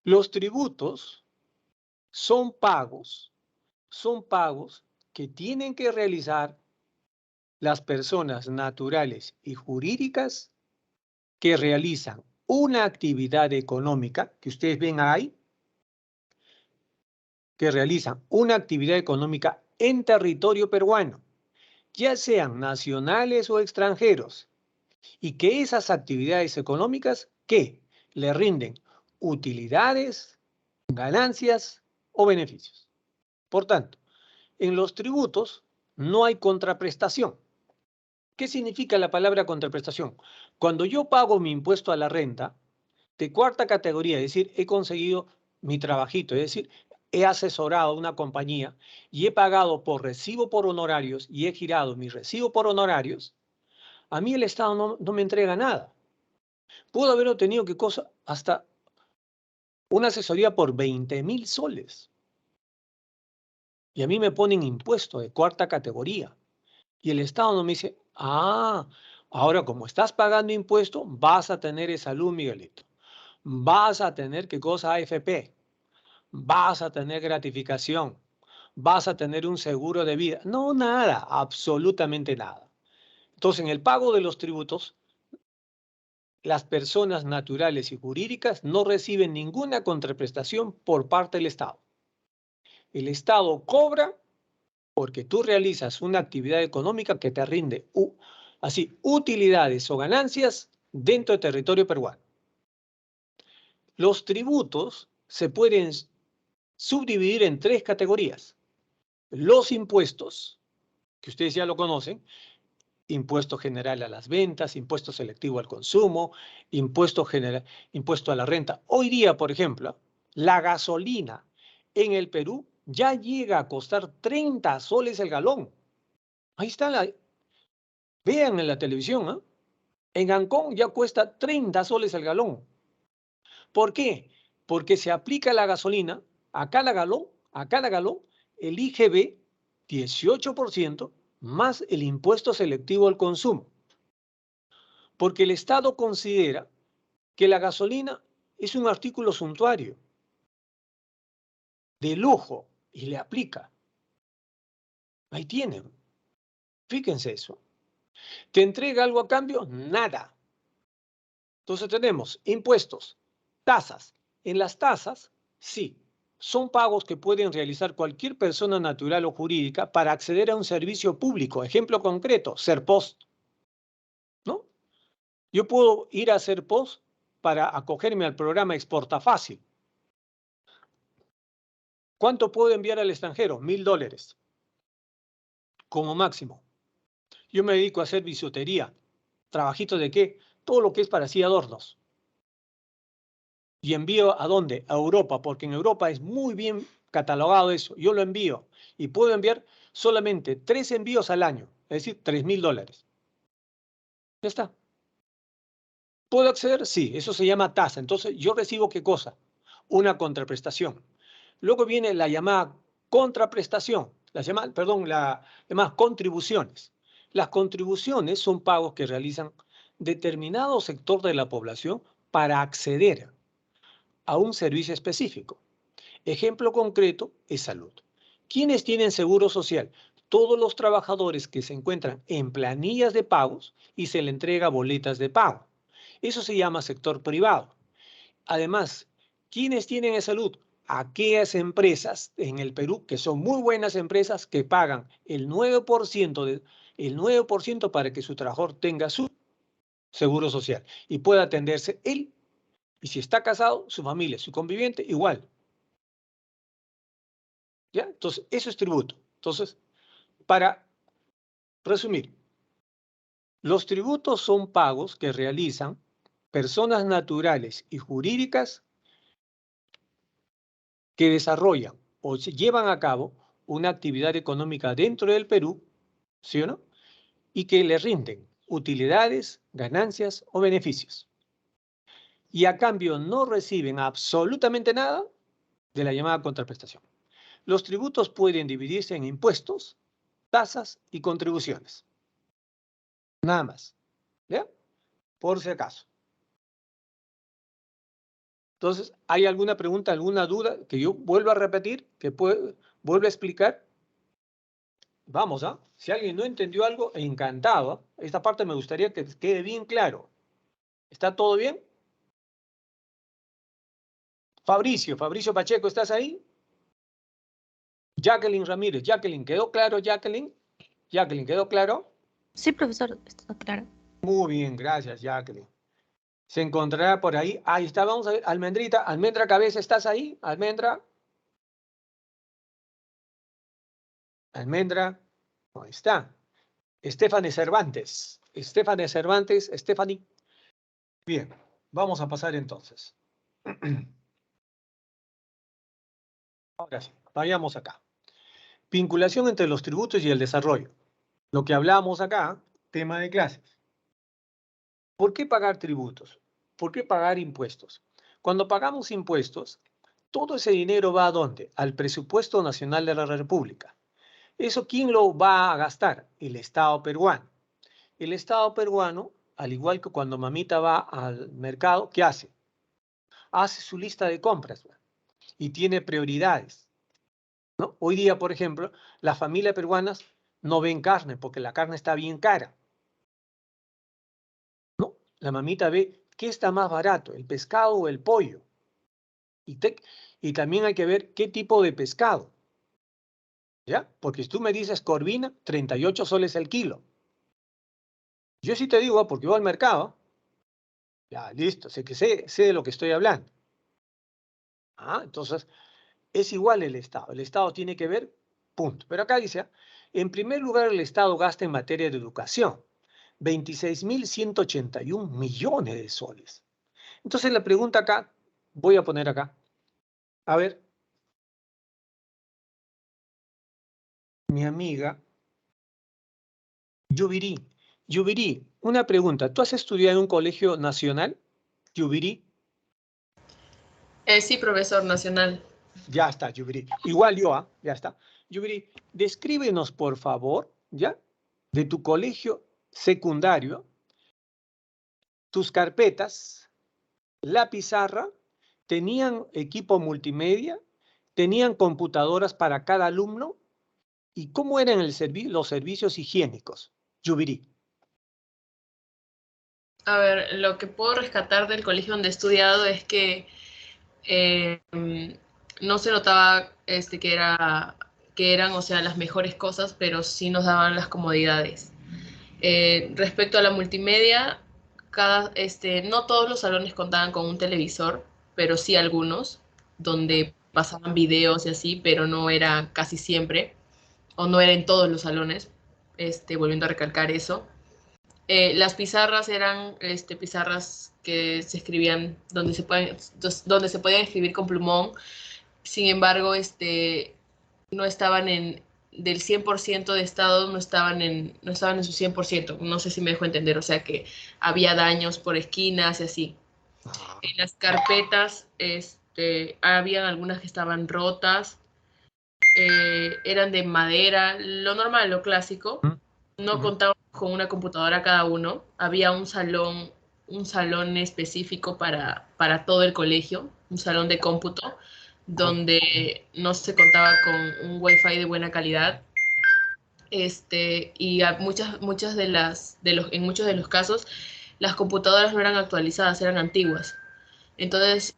Los tributos son pagos que tienen que realizar las personas naturales y jurídicas que realizan una actividad económica, que ustedes ven ahí, que realizan una actividad económica en territorio peruano, ya sean nacionales o extranjeros, y que esas actividades económicas que le rinden utilidades, ganancias o beneficios. Por tanto, en los tributos no hay contraprestación. ¿Qué significa la palabra contraprestación? Cuando yo pago mi impuesto a la renta de cuarta categoría, es decir, he conseguido mi trabajito, es decir, he asesorado a una compañía y he pagado por recibo por honorarios y he girado mi recibo por honorarios, a mí el Estado no me entrega nada. Puedo haber obtenido qué cosa, hasta una asesoría por 20.000 soles. Y a mí me ponen impuesto de cuarta categoría. Y el Estado no me dice, ah, ahora como estás pagando impuesto, vas a tener esa salud, Miguelito. Vas a tener qué cosa AFP. Vas a tener gratificación. Vas a tener un seguro de vida. No, nada, absolutamente nada. Entonces, en el pago de los tributos, las personas naturales y jurídicas no reciben ninguna contraprestación por parte del Estado. El Estado cobra porque tú realizas una actividad económica que te rinde así utilidades o ganancias dentro del territorio peruano. Los tributos se pueden subdividir en tres categorías. Los impuestos, que ustedes ya lo conocen, impuesto general a las ventas, impuesto selectivo al consumo, impuesto a la renta. Hoy día, por ejemplo, la gasolina en el Perú ya llega a costar 30 soles el galón. Ahí está, vean en la televisión, ¿eh? En Ancón ya cuesta 30 soles el galón. ¿Por qué? Porque se aplica la gasolina a cada galón, el IGB 18% más el impuesto selectivo al consumo. Porque el Estado considera que la gasolina es un artículo suntuario, de lujo, y le aplica. Ahí tienen. Fíjense eso. ¿Te entrega algo a cambio? Nada. Entonces tenemos impuestos, tasas. En las tasas, sí, son pagos que pueden realizar cualquier persona natural o jurídica para acceder a un servicio público. Ejemplo concreto, Serpost, ¿no? Yo puedo ir a Serpost para acogerme al programa Exporta Fácil. ¿Cuánto puedo enviar al extranjero? $1000 como máximo. Yo me dedico a hacer bisutería. ¿Trabajito de qué? Todo lo que es para así adornos. ¿Y envío a dónde? A Europa, porque en Europa es muy bien catalogado eso. Yo lo envío y puedo enviar solamente 3 envíos al año, es decir, $3000. Ya está. ¿Puedo acceder? Sí, eso se llama tasa. Entonces, ¿yo recibo qué cosa? Una contraprestación. Luego viene la llamada contraprestación, las llamadas contribuciones. Las contribuciones son pagos que realizan determinado sector de la población para acceder a un servicio específico. Ejemplo concreto es salud. ¿Quiénes tienen seguro social? Todos los trabajadores que se encuentran en planillas de pagos y se le entrega boletas de pago. Eso se llama sector privado. Además, ¿quiénes tienen salud? Aquellas empresas en el Perú que son muy buenas empresas que pagan el 9% para que su trabajador tenga su seguro social y pueda atenderse él. Y si está casado, su familia, su conviviente, igual. ¿Ya? Entonces, eso es tributo. Entonces, para resumir, los tributos son pagos que realizan personas naturales y jurídicas que desarrollan o se llevan a cabo una actividad económica dentro del Perú, ¿sí o no? Y que le rinden utilidades, ganancias o beneficios. Y a cambio no reciben absolutamente nada de la llamada contraprestación. Los tributos pueden dividirse en impuestos, tasas y contribuciones. Nada más. ¿Ya? Por si acaso. Entonces, ¿hay alguna pregunta, alguna duda que yo vuelva a repetir, que vuelva a explicar? Vamos, ¿ah? Si alguien no entendió algo, encantado. ¿Ah? Esta parte me gustaría que quede bien claro. ¿Está todo bien? Fabricio Pacheco, ¿estás ahí? Jacqueline Ramírez, Jacqueline, ¿quedó claro, Jacqueline? Jacqueline, ¿quedó claro? Sí, profesor, está claro. Muy bien, gracias, Jacqueline. Se encontrará por ahí. Ahí está, vamos a ver. Almendrita, Almendra Cabeza, ¿estás ahí? Almendra. Almendra. Ahí está. Estefane Cervantes. Stephanie. Bien, vamos a pasar entonces. Ahora sí, vayamos acá. Vinculación entre los tributos y el desarrollo. Lo que hablamos acá, tema de clases. ¿Por qué pagar tributos? ¿Por qué pagar impuestos? Cuando pagamos impuestos, todo ese dinero va ¿a dónde? Al presupuesto nacional de la República. ¿Eso quién lo va a gastar? El Estado peruano. El Estado peruano, al igual que cuando mamita va al mercado, ¿qué hace? Hace su lista de compras y tiene prioridades, ¿no? Hoy día, por ejemplo, las familias peruanas no ven carne porque la carne está bien cara, ¿no? La mamita ve qué está más barato, el pescado o el pollo. Y también hay que ver qué tipo de pescado, ¿ya? Porque si tú me dices corvina, 38 soles el kilo. Yo sí te digo, porque voy al mercado, ya, listo, sé de lo que estoy hablando. Entonces, es igual el Estado. El Estado tiene que ver, punto. Pero acá dice, en primer lugar, el Estado gasta en materia de educación. 26.181 millones de soles. Entonces la pregunta acá, voy a poner acá. A ver. Mi amiga Yubiri. Yubiri, una pregunta. ¿Tú has estudiado en un colegio nacional? Yubiri. Sí, profesor nacional. Ya está, Yubiri. Igual yo, ¿ah? Ya está. Yubiri, descríbenos, por favor, ¿ya? De tu colegio secundario, tus carpetas, la pizarra, tenían equipo multimedia, tenían computadoras para cada alumno, y cómo eran los servicios higiénicos. Yubiri. A ver, lo que puedo rescatar del colegio donde he estudiado es que no se notaba que eran, o sea, las mejores cosas, pero sí nos daban las comodidades. Respecto a la multimedia, no todos los salones contaban con un televisor, pero sí algunos, donde pasaban videos y así, pero no era casi siempre, o no era en todos los salones, volviendo a recalcar eso. Las pizarras eran pizarras que se escribían donde se podían escribir con plumón. Sin embargo, no estaban del 100% de estado, no estaban en su 100%. No sé si me dejo entender, o sea que había daños por esquinas y así. En las carpetas, habían algunas que estaban rotas, eran de madera, lo normal, lo clásico. No contábamos con una computadora cada uno. Había un salón específico para todo el colegio, un salón de cómputo, donde no se contaba con un wifi de buena calidad. Y en muchos de los casos, las computadoras no eran actualizadas, eran antiguas. Entonces,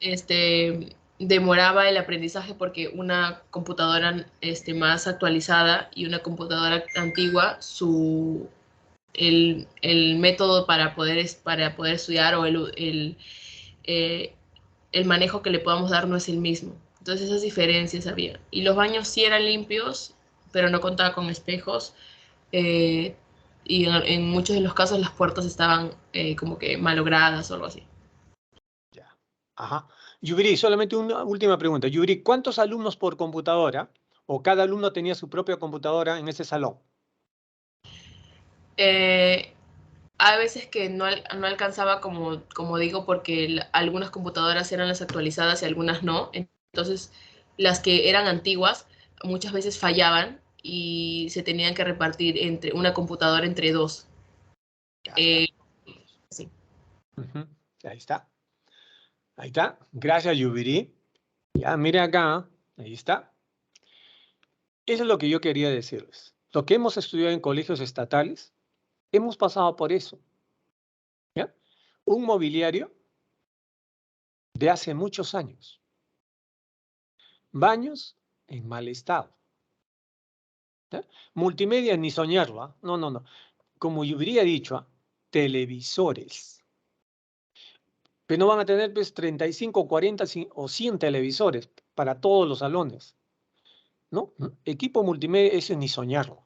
demoraba el aprendizaje porque una computadora más actualizada y una computadora antigua, el método para poder estudiar o el manejo que le podamos dar no es el mismo. Entonces esas diferencias había. Y los baños sí eran limpios, pero no contaba con espejos. Y en muchos de los casos las puertas estaban como que malogradas o algo así. Ya. Ajá. Yubiri, solamente una última pregunta. Yubiri, ¿cuántos alumnos por computadora? ¿O cada alumno tenía su propia computadora en ese salón? Hay veces que no alcanzaba, como digo, porque algunas computadoras eran las actualizadas y algunas no. Entonces, las que eran antiguas muchas veces fallaban y se tenían que repartir entre una computadora entre dos. Sí. Ahí está. Ahí está. Gracias, Yubiri. Ya, mire acá. Ahí está. Eso es lo que yo quería decirles. Lo que hemos estudiado en colegios estatales, hemos pasado por eso. ¿Ya? Un mobiliario de hace muchos años. Baños en mal estado. ¿Ya? Multimedia ni soñarlo. ¿Ah? No, no, no. Como yo hubiera dicho, ¿ah? Televisores. Pero no van a tener pues 35, 40 o 100 televisores para todos los salones. ¿No? Equipo multimedia, eso ni soñarlo.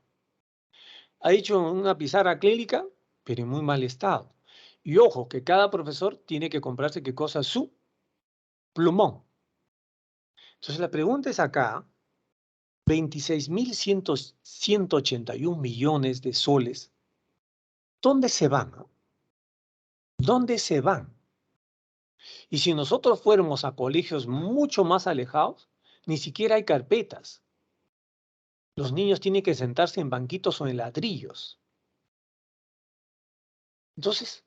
Ha hecho una pizarra acrílica, pero en muy mal estado. Y ojo, que cada profesor tiene que comprarse qué cosa, su plumón. Entonces la pregunta es acá, 26.181 millones de soles, ¿dónde se van? ¿Dónde se van? Y si nosotros fuéramos a colegios mucho más alejados, ni siquiera hay carpetas. Los niños tienen que sentarse en banquitos o en ladrillos. Entonces,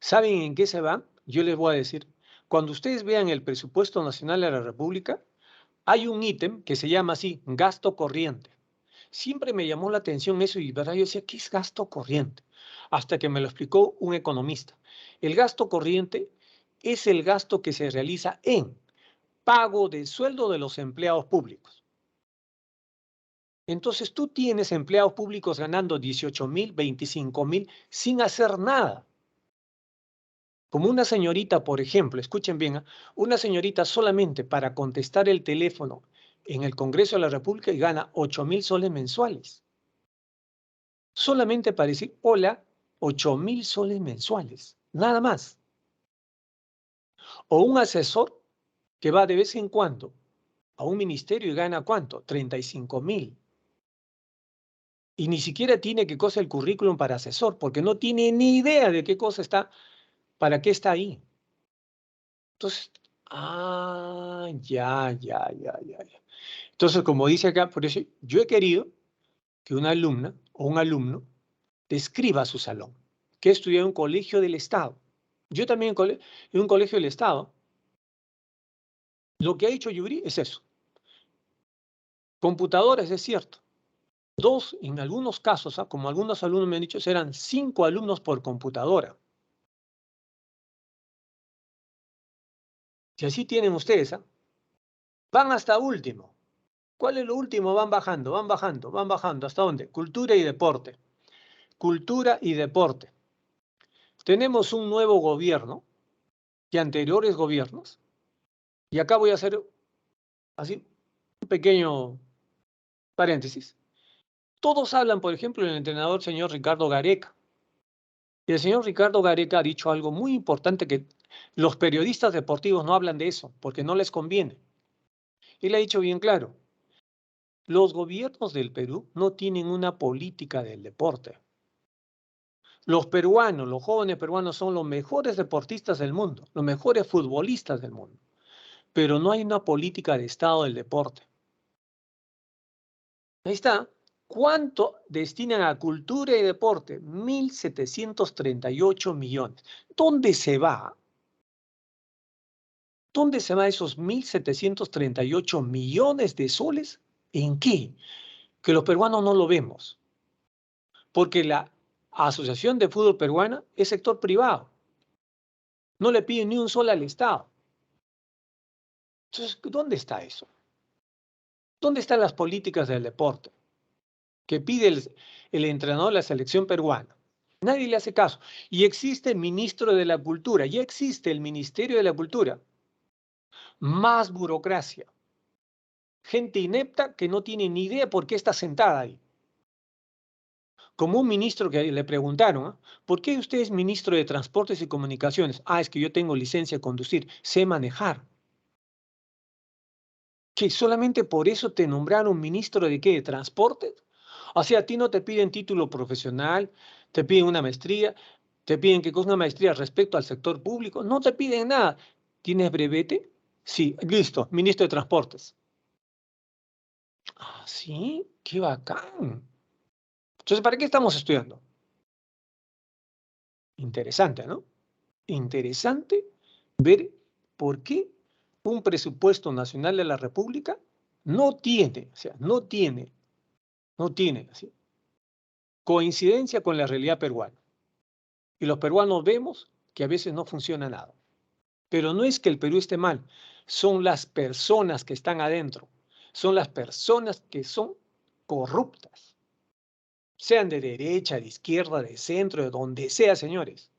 ¿saben en qué se van? Yo les voy a decir, cuando ustedes vean el presupuesto nacional de la República, hay un ítem que se llama así, gasto corriente. Siempre me llamó la atención eso y ¿verdad? Yo decía, ¿qué es gasto corriente? Hasta que me lo explicó un economista. El gasto corriente es el gasto que se realiza en pago de sueldo de los empleados públicos. Entonces tú tienes empleados públicos ganando 18.000, 25.000 sin hacer nada. Como una señorita, por ejemplo, escuchen bien, una señorita solamente para contestar el teléfono en el Congreso de la República y gana 8.000 soles mensuales. Solamente para decir hola 8.000 soles mensuales, nada más. O un asesor que va de vez en cuando a un ministerio y gana ¿cuánto? 35.000. Y ni siquiera tiene que cosa el currículum para asesor, porque no tiene ni idea de qué cosa está, para qué está ahí. Entonces, ya. Entonces, como dice acá, por eso yo he querido que una alumna o un alumno describa su salón, que estudió en un colegio del Estado. Yo también en un colegio del Estado. Lo que ha hecho Yuri es eso. Computadoras, es cierto. 2, en algunos casos, como algunos alumnos me han dicho, eran 5 alumnos por computadora. Si así tienen ustedes, van hasta último. ¿Cuál es lo último? Van bajando. ¿Hasta dónde? Cultura y deporte. Cultura y deporte. Tenemos un nuevo gobierno y anteriores gobiernos. Y acá voy a hacer así un pequeño paréntesis. Todos hablan, por ejemplo, del entrenador señor Ricardo Gareca. Y el señor Ricardo Gareca ha dicho algo muy importante que los periodistas deportivos no hablan de eso porque no les conviene. Y le ha dicho bien claro, los gobiernos del Perú no tienen una política del deporte. Los peruanos, los jóvenes peruanos son los mejores deportistas del mundo, los mejores futbolistas del mundo, pero no hay una política de Estado del deporte. Ahí está. ¿Cuánto destinan a cultura y deporte? 1.738 millones. ¿Dónde se va? ¿Dónde se van esos 1.738 millones de soles? ¿En qué? Que los peruanos no lo vemos. Porque la Asociación de Fútbol Peruana es sector privado. No le piden ni un sol al Estado. Entonces, ¿dónde está eso? ¿Dónde están las políticas del deporte que pide el entrenador de la selección peruana? Nadie le hace caso. Y existe el ministro de la Cultura, ya existe el Ministerio de la Cultura. Más burocracia. Gente inepta que no tiene ni idea por qué está sentada ahí. Como un ministro que le preguntaron, ¿por qué usted es ministro de Transportes y Comunicaciones? Es que yo tengo licencia de conducir, sé manejar. ¿Que solamente por eso te nombraron ministro de qué? ¿De Transportes? O sea, a ti no te piden título profesional, te piden una maestría, te piden que con una maestría respecto al sector público, no te piden nada. ¿Tienes brevete? Sí, listo, ministro de Transportes. Sí, qué bacán. Entonces, ¿para qué estamos estudiando? Interesante, ¿no? Interesante ver por qué un presupuesto nacional de la República no tiene así, coincidencia con la realidad peruana. Y los peruanos vemos que a veces no funciona nada. Pero no es que el Perú esté mal, son las personas que están adentro, son las personas que son corruptas, sean de derecha, de izquierda, de centro, de donde sea, señores.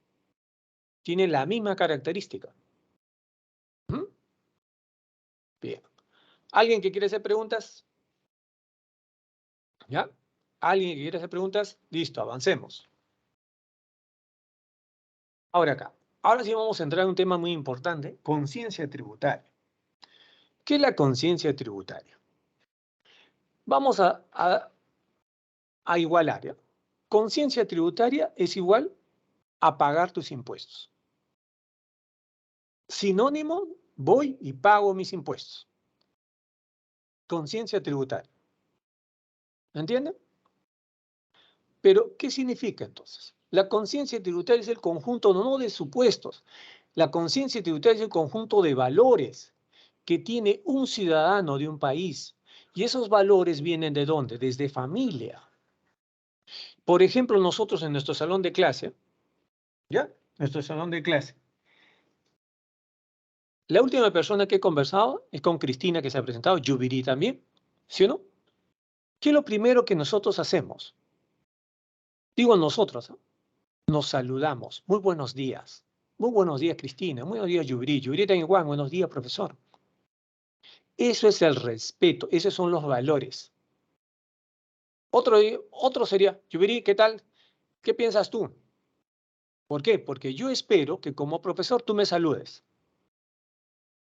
Tienen la misma característica. Bien. ¿Alguien que quiere hacer preguntas? ¿Ya? ¿Alguien que quiere hacer preguntas? Listo, avancemos. Ahora acá. Ahora sí vamos a entrar en un tema muy importante, conciencia tributaria. ¿Qué es la conciencia tributaria? Vamos a igualar, ¿ya? Conciencia tributaria es igual a pagar tus impuestos. Sinónimo, voy y pago mis impuestos. Conciencia tributaria. ¿Me entienden? Pero, ¿qué significa entonces? La conciencia tributaria es el conjunto no de supuestos. La conciencia tributaria es el conjunto de valores que tiene un ciudadano de un país. Y esos valores vienen ¿de dónde? Desde familia. Por ejemplo, nosotros en nuestro salón de clase, ¿ya? Nuestro salón de clase. La última persona que he conversado es con Cristina, que se ha presentado, Yubiri también, ¿sí o no? ¿Qué es lo primero que nosotros hacemos? Digo nosotros, ¿no? Nos saludamos. Muy buenos días. Muy buenos días, Cristina. Muy buenos días, Yubiri. Yubiri también, Juan. Buenos días, profesor. Eso es el respeto. Esos son los valores. Otro sería, Yubiri, ¿qué tal? ¿Qué piensas tú? ¿Por qué? Porque yo espero que como profesor tú me saludes.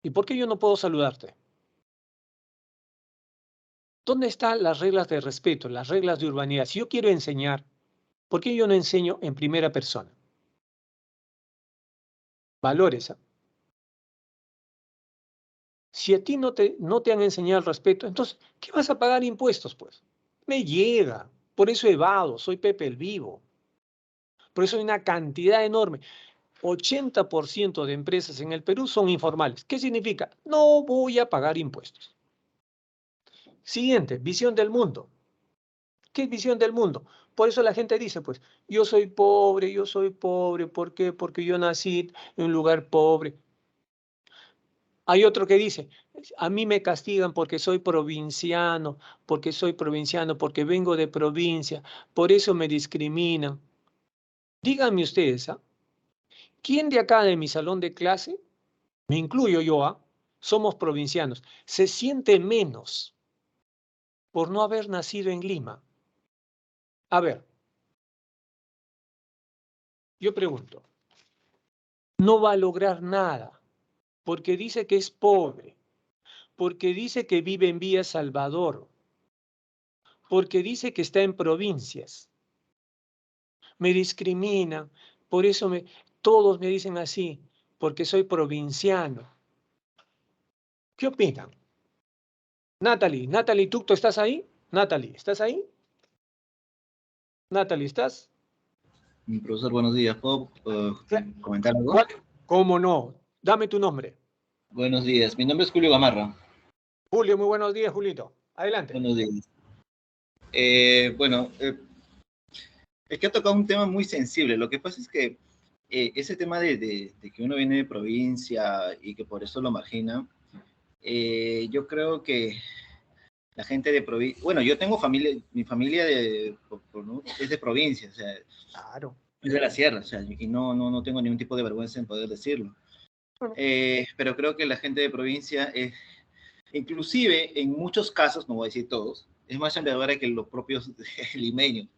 ¿Y por qué yo no puedo saludarte? ¿Dónde están las reglas de respeto, las reglas de urbanidad? Si yo quiero enseñar, ¿por qué yo no enseño en primera persona? Valores. ¿Ah? Si a ti no te han enseñado el respeto, entonces, ¿qué vas a pagar impuestos, pues? Me llega. Por eso evado, soy Pepe el Vivo. Por eso hay una cantidad enorme. 80% de empresas en el Perú son informales. ¿Qué significa? No voy a pagar impuestos. Siguiente, visión del mundo. ¿Qué es visión del mundo? Por eso la gente dice, pues, yo soy pobre, yo soy pobre. ¿Por qué? Porque yo nací en un lugar pobre. Hay otro que dice, a mí me castigan porque soy provinciano, porque vengo de provincia, por eso me discriminan. Díganme ustedes, ¿ah? ¿Quién de acá de mi salón de clase, me incluyo yo, ¿ah? Somos provincianos, se siente menos por no haber nacido en Lima? A ver, yo pregunto, no va a lograr nada porque dice que es pobre, porque dice que vive en Villa Salvador, porque dice que está en provincias. Me discriminan, por eso todos me dicen así, porque soy provinciano. ¿Qué opinan? Natalie, ¿tú estás ahí? Natalie, ¿estás ahí? Natalie, ¿estás? Profesor, buenos días. ¿Puedo comentar algo? ¿Cuál? ¿Cómo no? Dame tu nombre. Buenos días. Mi nombre es Julio Gamarra. Julio, muy buenos días, Julito. Adelante. Buenos días. Es que ha tocado un tema muy sensible. Lo que pasa es que ese tema de que uno viene de provincia y que por eso lo margina, yo creo que la gente de provincia, bueno, yo tengo familia, mi familia ¿no? es de provincia, o sea, Claro. es de la sierra, o sea, y no tengo ningún tipo de vergüenza en poder decirlo. Bueno. Pero creo que la gente de provincia, inclusive en muchos casos, no voy a decir todos, es más chambeadora que los propios limeños.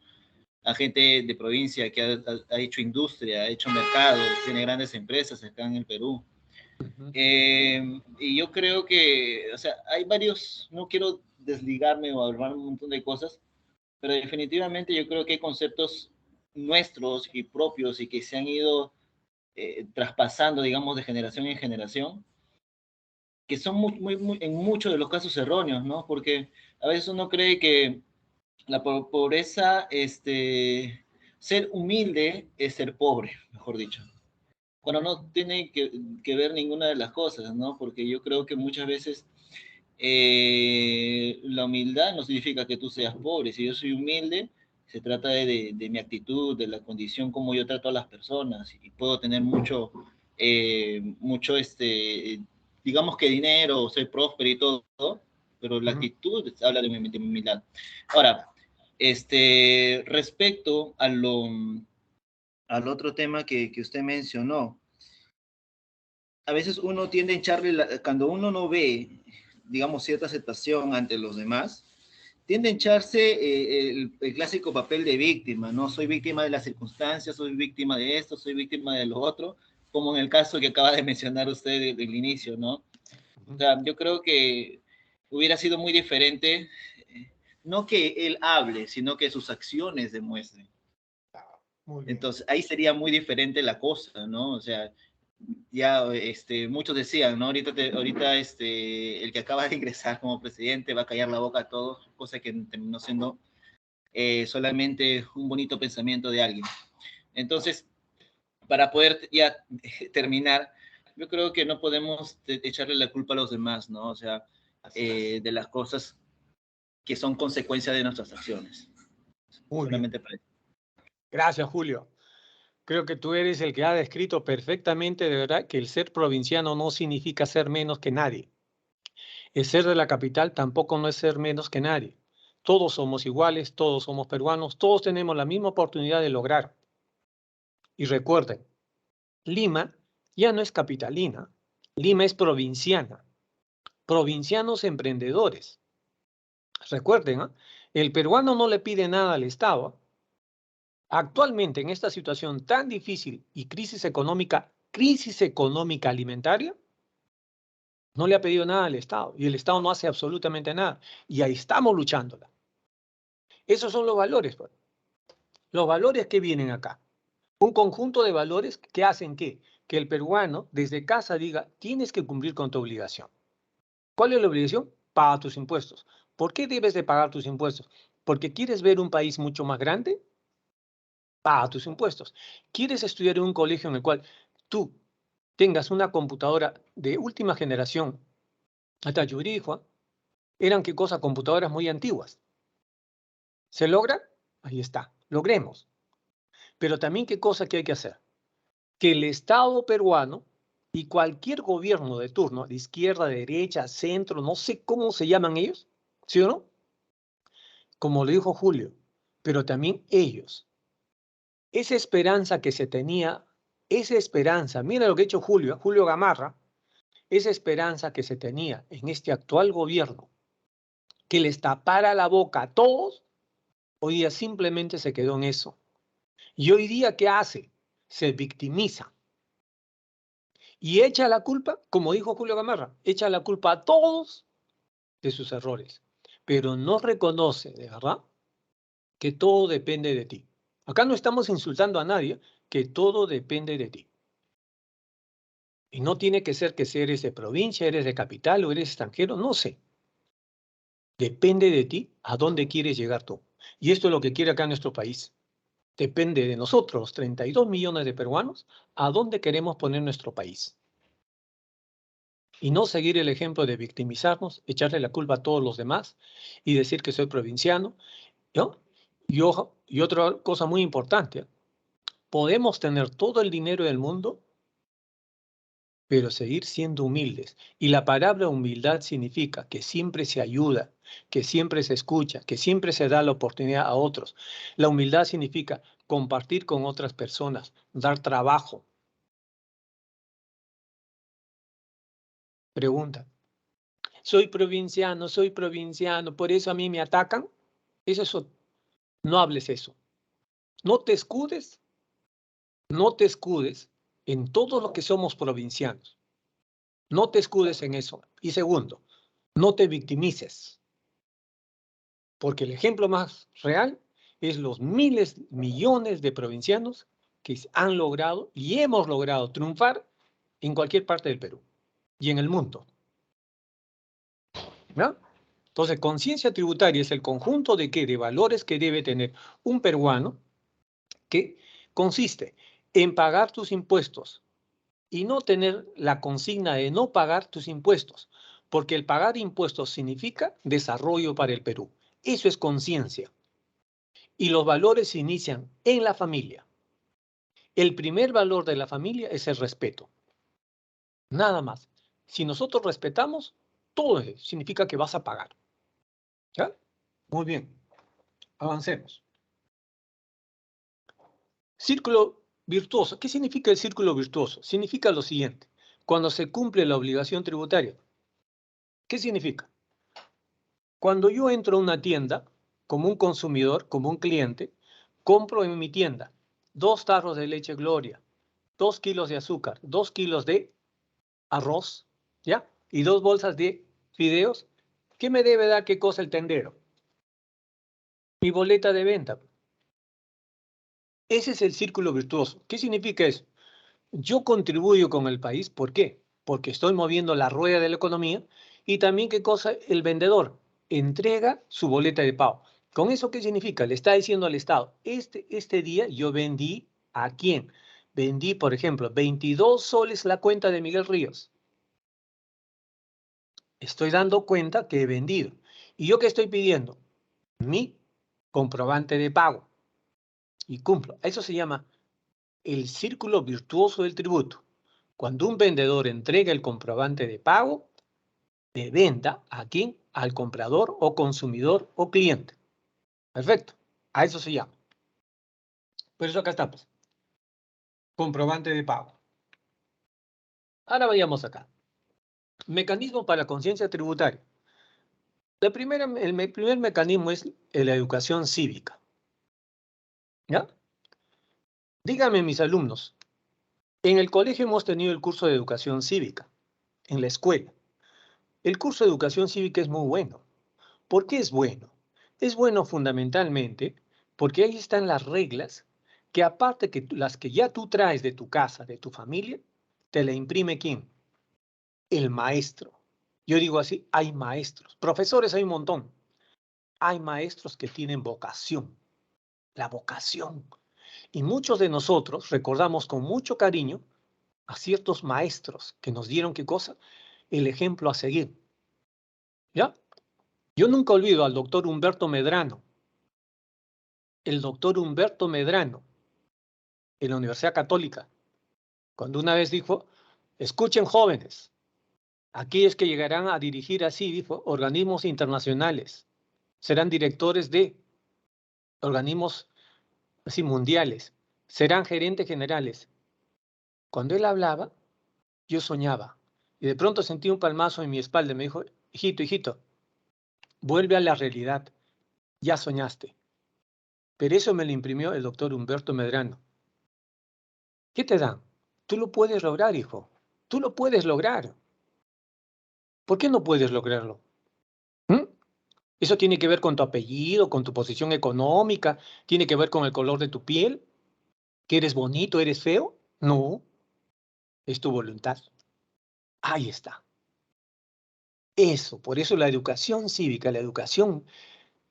La gente de provincia que ha hecho industria, ha hecho mercado, tiene grandes empresas acá en el Perú. Y yo creo que, o sea, hay varios, no quiero desligarme o hablar un montón de cosas, pero definitivamente yo creo que hay conceptos nuestros y propios y que se han ido traspasando, digamos, de generación en generación, que son en muchos de los casos erróneos, ¿no? Porque a veces uno cree que la pobreza, ser humilde es ser pobre, mejor dicho. Cuando no tiene que ver ninguna de las cosas, ¿no? Porque yo creo que muchas veces la humildad no significa que tú seas pobre. Si yo soy humilde, se trata de mi actitud, de la condición como yo trato a las personas y puedo tener mucho, digamos que dinero, ser próspero y todo, pero la actitud habla de mi humildad. Ahora, respecto al otro tema que usted mencionó, a veces uno tiende a echarle, cuando uno no ve, digamos, cierta aceptación ante los demás, tiende a echarse el clásico papel de víctima, ¿no? Soy víctima de las circunstancias, soy víctima de esto, soy víctima de lo otro, como en el caso que acaba de mencionar usted del inicio, ¿no? O sea, yo creo que hubiera sido muy diferente, no que él hable, sino que sus acciones demuestren. Muy bien. Entonces, ahí sería muy diferente la cosa, ¿no? O sea, ya muchos decían, ¿no? Ahorita el que acaba de ingresar como presidente va a callar la boca a todos, cosa que terminó siendo solamente un bonito pensamiento de alguien. Entonces, para poder ya terminar, yo creo que no podemos echarle la culpa a los demás, ¿no? O sea, de las cosas que son consecuencia de nuestras acciones. Muy Solamente bien. para eso. Gracias, Julio. Creo que tú eres el que ha descrito perfectamente, de verdad, que el ser provinciano no significa ser menos que nadie. El ser de la capital tampoco no es ser menos que nadie. Todos somos iguales, todos somos peruanos, todos tenemos la misma oportunidad de lograr. Y recuerden, Lima ya no es capitalina, Lima es provinciana, provincianos emprendedores. Recuerden, ¿eh? El peruano no le pide nada al Estado, Actualmente, en esta situación tan difícil y crisis económica alimentaria, no le ha pedido nada al Estado y el Estado no hace absolutamente nada. Y ahí estamos luchándola. Esos son los valores, pues. Los valores que vienen acá. Un conjunto de valores que hacen que el peruano desde casa diga, tienes que cumplir con tu obligación. ¿Cuál es la obligación? Paga tus impuestos. ¿Por qué debes de pagar tus impuestos? ¿Porque quieres ver un país mucho más grande? Paga tus impuestos. ¿Quieres estudiar en un colegio en el cual tú tengas una computadora de última generación? Hasta Yurihua, eran qué cosa, computadoras muy antiguas. ¿Se logra? Ahí está, logremos. Pero también qué cosa que hay que hacer. Que el Estado peruano y cualquier gobierno de turno, de izquierda, de derecha, centro, no sé cómo se llaman ellos, ¿sí o no? Como lo dijo Julio, pero también ellos. Esa esperanza que se tenía, esa esperanza, mira lo que ha hecho Julio Gamarra, esa esperanza que se tenía en este actual gobierno, que les tapara la boca a todos, hoy día simplemente se quedó en eso. Y hoy día, ¿qué hace? Se victimiza. Y echa la culpa, como dijo Julio Gamarra, echa la culpa a todos de sus errores. Pero no reconoce, de verdad, que todo depende de ti. Acá no estamos insultando a nadie, que todo depende de ti. Y no tiene que ser que si eres de provincia, eres de capital o eres extranjero, no sé. Depende de ti a dónde quieres llegar tú. Y esto es lo que quiere acá nuestro país. Depende de nosotros, 32 millones de peruanos, a dónde queremos poner nuestro país. Y no seguir el ejemplo de victimizarnos, echarle la culpa a todos los demás y decir que soy provinciano, ¿no? Y otra cosa muy importante, podemos tener todo el dinero del mundo, pero seguir siendo humildes. Y la palabra humildad significa que siempre se ayuda, que siempre se escucha, que siempre se da la oportunidad a otros. La humildad significa compartir con otras personas, dar trabajo. Pregunta. Soy provinciano, por eso a mí me atacan. Eso, no hables eso. No te escudes, no te escudes en todo lo que somos provincianos. No te escudes en eso. Y segundo, no te victimices. Porque el ejemplo más real es los miles, millones de provincianos que han logrado y hemos logrado triunfar en cualquier parte del Perú y en el mundo. ¿No? Entonces, conciencia tributaria es el conjunto de ¿qué? De valores que debe tener un peruano, que consiste en pagar tus impuestos y no tener la consigna de no pagar tus impuestos, porque el pagar impuestos significa desarrollo para el Perú. Eso es conciencia. Y los valores se inician en la familia. El primer valor de la familia es el respeto. Nada más. Si nosotros respetamos, todo significa que vas a pagar. ¿Ya? Muy bien. Avancemos. Círculo virtuoso. ¿Qué significa el círculo virtuoso? Significa lo siguiente. Cuando se cumple la obligación tributaria. ¿Qué significa? Cuando yo entro a una tienda, como un consumidor, como un cliente, compro en mi tienda 2 tarros de leche Gloria, 2 kilos de azúcar, 2 kilos de arroz, ¿ya? Y 2 bolsas de fideos. ¿Qué me debe dar qué cosa el tendero? Mi boleta de venta. Ese es el círculo virtuoso. ¿Qué significa eso? Yo contribuyo con el país. ¿Por qué? Porque estoy moviendo la rueda de la economía y también qué cosa el vendedor entrega su boleta de pago. ¿Con eso qué significa? Le está diciendo al Estado, este día yo vendí ¿a quién? Vendí, por ejemplo, 22 soles la cuenta de Miguel Ríos. Estoy dando cuenta que he vendido. ¿Y yo qué estoy pidiendo? Mi comprobante de pago. Y cumplo. Eso se llama el círculo virtuoso del tributo. Cuando un vendedor entrega el comprobante de pago, de venta, ¿a quién? Al comprador o consumidor o cliente. Perfecto. A eso se llama. Por eso acá estamos. Comprobante de pago. Ahora vayamos acá. Mecanismo para conciencia tributaria. El primer mecanismo es la educación cívica. ¿Ya? Díganme, mis alumnos, en el colegio hemos tenido el curso de educación cívica, en la escuela. El curso de educación cívica es muy bueno. ¿Por qué es bueno? Es bueno fundamentalmente porque ahí están las reglas que aparte que las que ya tú traes de tu casa, de tu familia, te la imprime ¿quién? El maestro. Yo digo así, hay maestros. Profesores hay un montón. Hay maestros que tienen vocación, la vocación. Y muchos de nosotros recordamos con mucho cariño a ciertos maestros que nos dieron qué cosa, el ejemplo a seguir. ¿Ya? Yo nunca olvido al doctor Humberto Medrano. El doctor Humberto Medrano, en la Universidad Católica, cuando una vez dijo, escuchen jóvenes, aquellos que llegarán a dirigir así, dijo, organismos internacionales, serán directores de organismos así mundiales, serán gerentes generales. Cuando él hablaba, yo soñaba. Y de pronto sentí un palmazo en mi espalda y me dijo, hijito, hijito, vuelve a la realidad, ya soñaste. Pero eso me lo imprimió el doctor Humberto Medrano. ¿Qué te dan? Tú lo puedes lograr, hijo. Tú lo puedes lograr. ¿Por qué no puedes lograrlo? ¿Mm? ¿Eso tiene que ver con tu apellido, con tu posición económica? ¿Tiene que ver con el color de tu piel? ¿Que eres bonito, eres feo? No, es tu voluntad. Ahí está. Eso, por eso la educación cívica, la educación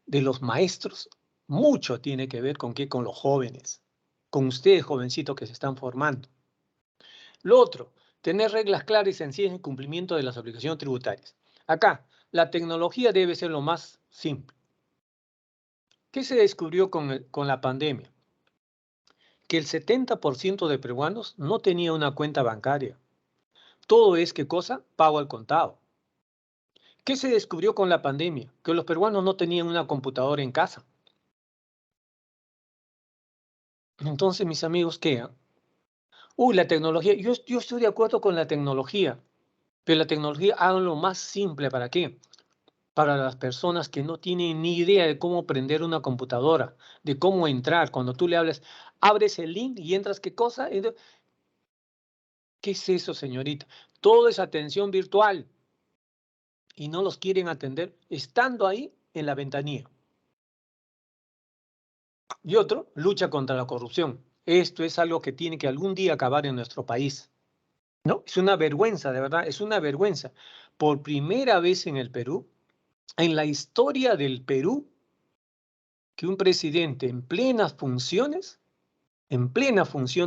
de los maestros, mucho tiene que ver con qué, con los jóvenes, con ustedes, jovencitos que se están formando. Lo otro, tener reglas claras y sencillas en cumplimiento de las obligaciones tributarias. Acá, la tecnología debe ser lo más simple. ¿Qué se descubrió con la pandemia? Que el 70% de peruanos no tenía una cuenta bancaria. Todo es, ¿qué cosa? Pago al contado. ¿Qué se descubrió con la pandemia? Que los peruanos no tenían una computadora en casa. Entonces, mis amigos, ¿qué? Uy, la tecnología. Yo estoy de acuerdo con la tecnología, pero la tecnología háganlo más simple. ¿Para qué? Para las personas que no tienen ni idea de cómo prender una computadora, de cómo entrar. Cuando tú le hablas, abres el link y entras, ¿qué cosa? ¿Qué es eso, señorita? Todo es atención virtual y no los quieren atender estando ahí en la ventanilla. Y otro, lucha contra la corrupción. Esto es algo que tiene que algún día acabar en nuestro país. ¿No? Es una vergüenza, de verdad, es una vergüenza. Por primera vez en el Perú, en la historia del Perú, que un presidente en plena función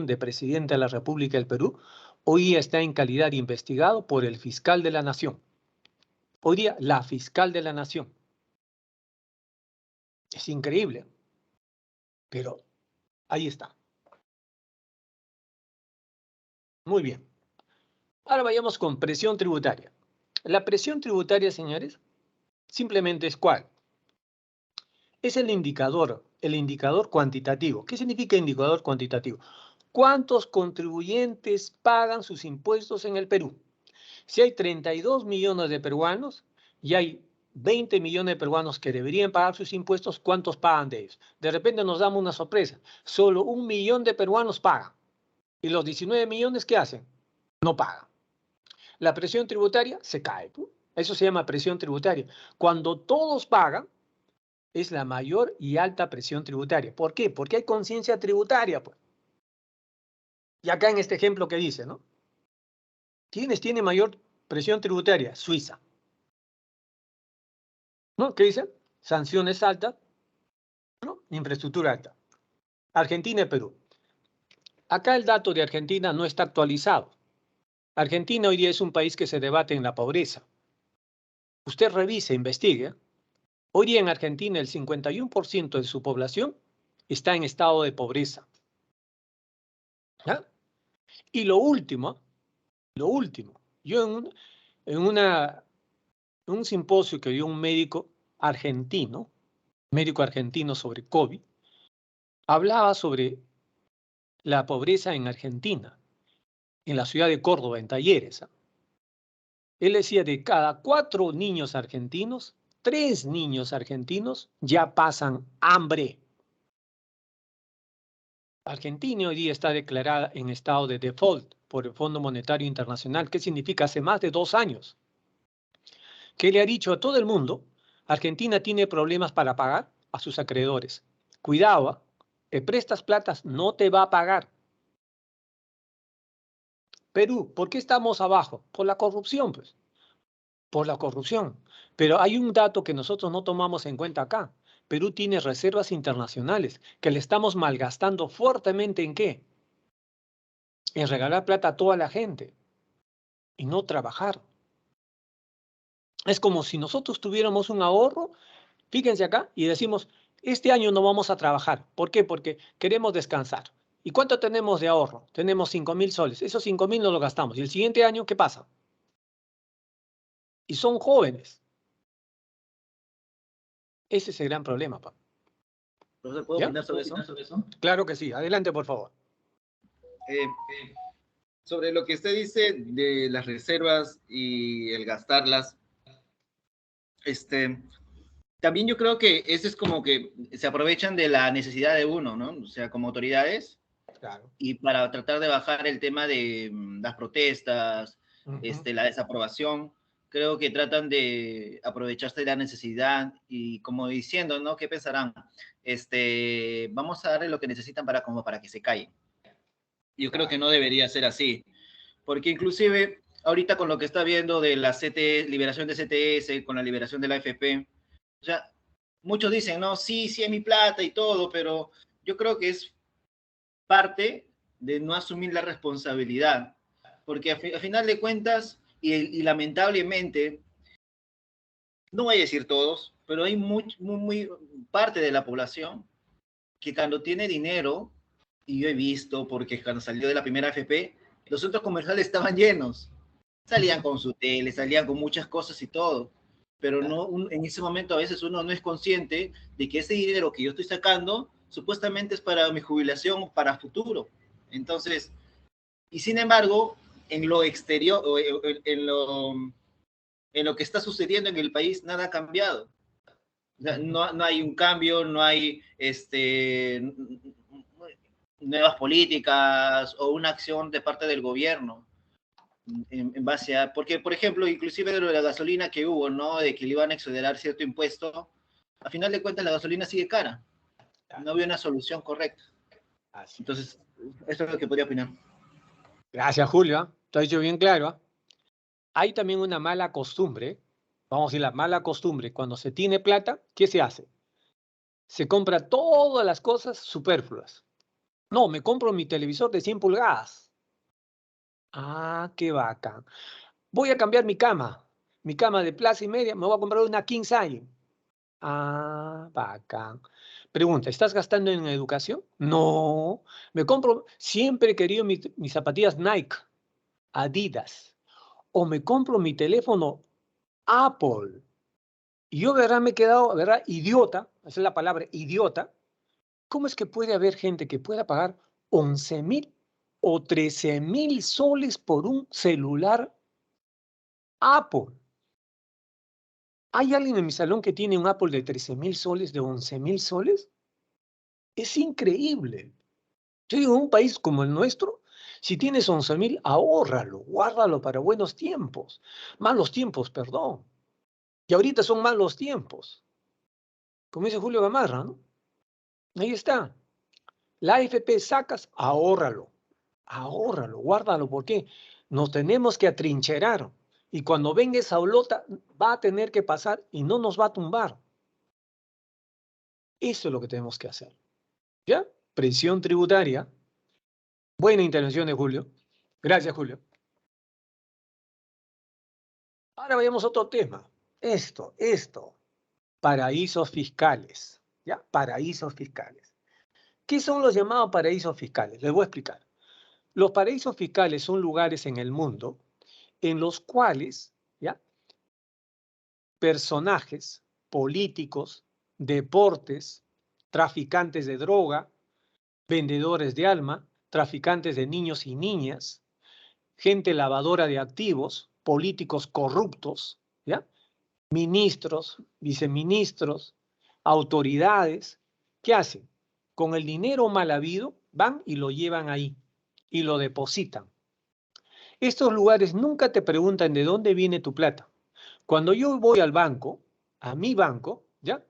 de presidente de la República del Perú, hoy día está en calidad investigado por el fiscal de la Nación. Hoy día, la fiscal de la Nación. Es increíble, pero ahí está. Muy bien. Ahora vayamos con presión tributaria. La presión tributaria, señores, simplemente es ¿cuál? Es el indicador cuantitativo. ¿Qué significa indicador cuantitativo? ¿Cuántos contribuyentes pagan sus impuestos en el Perú? Si hay 32 millones de peruanos y hay 20 millones de peruanos que deberían pagar sus impuestos, ¿cuántos pagan de ellos? De repente nos damos una sorpresa. Solo 1 millón de peruanos pagan. ¿Y los 19 millones qué hacen? No pagan. La presión tributaria se cae. Eso se llama presión tributaria. Cuando todos pagan, es la mayor y alta presión tributaria. ¿Por qué? Porque hay conciencia tributaria, pues. Y acá en este ejemplo que dice, ¿no? ¿Quiénes tienen mayor presión tributaria? Suiza. ¿No? ¿Qué dice? Sanciones altas, ¿no? Infraestructura alta. Argentina y Perú. Acá el dato de Argentina no está actualizado. Argentina hoy día es un país que se debate en la pobreza. Usted revise, investigue. Hoy día en Argentina el 51% de su población está en estado de pobreza. ¿Ya? Y lo último, yo en un simposio que dio un médico argentino sobre COVID, hablaba sobre la pobreza en Argentina, en la ciudad de Córdoba, en Talleres. Él decía de cada 4 niños argentinos, 3 niños argentinos ya pasan hambre. Argentina hoy día está declarada en estado de default por el Fondo Monetario Internacional. ¿Qué significa? Hace más de 2 años. ¿Qué le ha dicho a todo el mundo? Argentina tiene problemas para pagar a sus acreedores. Cuidado, te prestas platas, no te va a pagar. Perú, ¿por qué estamos abajo? Por la corrupción, pues. Por la corrupción. Pero hay un dato que nosotros no tomamos en cuenta acá. Perú tiene reservas internacionales que le estamos malgastando fuertemente ¿en qué? En regalar plata a toda la gente y no trabajar. Es como si nosotros tuviéramos un ahorro, fíjense acá, y decimos, este año no vamos a trabajar. ¿Por qué? Porque queremos descansar. ¿Y cuánto tenemos de ahorro? Tenemos 5.000 soles. Esos 5.000 no los gastamos. ¿Y el siguiente año qué pasa? Y son jóvenes. Ese es el gran problema, papá. Profesor, ¿puedo ¿Ya? opinar sobre eso? Claro que sí. Adelante, por favor. Sobre lo que usted dice de las reservas y el gastarlas, también yo creo que eso es como que se aprovechan de la necesidad de uno, ¿no? O sea, como autoridades, Claro. y para tratar de bajar el tema de las protestas, la desaprobación, creo que tratan de aprovecharse de la necesidad y como diciendo, ¿no? ¿Qué pensarán? Vamos a darle lo que necesitan como para que se callen. Yo creo que no debería ser así, porque inclusive ahorita con lo que está viendo de la liberación de CTS, con la liberación de la AFP, o sea, muchos dicen, no, sí, sí es mi plata y todo, pero yo creo que es parte de no asumir la responsabilidad, porque a final de cuentas, y lamentablemente, no voy a decir todos, pero hay muy parte de la población que cuando tiene dinero, y yo he visto, porque cuando salió de la primera AFP, los centros comerciales estaban llenos, salían con su tele, salían con muchas cosas y todo, pero no, en ese momento a veces uno no es consciente de que ese dinero que yo estoy sacando supuestamente es para mi jubilación, para futuro. Entonces, y sin embargo, en lo exterior, en lo que está sucediendo en el país, nada ha cambiado. No hay un cambio, no hay nuevas políticas o una acción de parte del gobierno en base a, porque por ejemplo, inclusive de lo de la gasolina que hubo, ¿no? De que le iban a exonerar cierto impuesto, a final de cuentas la gasolina sigue cara. No había una solución correcta. Entonces, esto es lo que podría opinar. Gracias, Julio. Te ha dicho bien claro. Hay también una mala costumbre. Vamos a decir la mala costumbre. Cuando se tiene plata, ¿qué se hace? Se compra todas las cosas superfluas. No, me compro mi televisor de 100 pulgadas. Ah, qué bacán. Voy a cambiar mi cama. Mi cama de plaza y media, me voy a comprar una king size. Ah, bacán. Pregunta, ¿estás gastando en educación? No. Me compro, siempre he querido mis zapatillas Nike, Adidas. O me compro mi teléfono Apple. Y yo, verdad, me he quedado, verdad, idiota, esa es la palabra, idiota. ¿Cómo es que puede haber gente que pueda pagar 11.000 o 13.000 soles por un celular Apple? ¿Hay alguien en mi salón que tiene un Apple de 13.000 soles, de 11.000 soles? Es increíble. Yo digo, en un país como el nuestro, si tienes 11.000, ahórralo, guárdalo para buenos tiempos. Malos tiempos, perdón. Y ahorita son malos tiempos. Como dice Julio Gamarra, ¿no? Ahí está. La AFP sacas, ahórralo. Ahórralo, guárdalo, porque nos tenemos que atrincherar. Y cuando venga esa olota, va a tener que pasar y no nos va a tumbar. Eso es lo que tenemos que hacer. ¿Ya? Presión tributaria. Buena intervención de Julio. Gracias, Julio. Ahora vayamos a otro tema. Esto. Paraísos fiscales. ¿Ya? Paraísos fiscales. ¿Qué son los llamados paraísos fiscales? Les voy a explicar. Los paraísos fiscales son lugares en el mundo en los cuales, ¿ya? Personajes políticos, deportes, traficantes de droga, vendedores de alma, traficantes de niños y niñas, gente lavadora de activos, políticos corruptos, ¿ya? Ministros, viceministros, autoridades, ¿qué hacen? Con el dinero mal habido, van y lo llevan ahí y lo depositan. Estos lugares nunca te preguntan de dónde viene tu plata. Cuando yo voy al banco, a mi banco, ¿ya?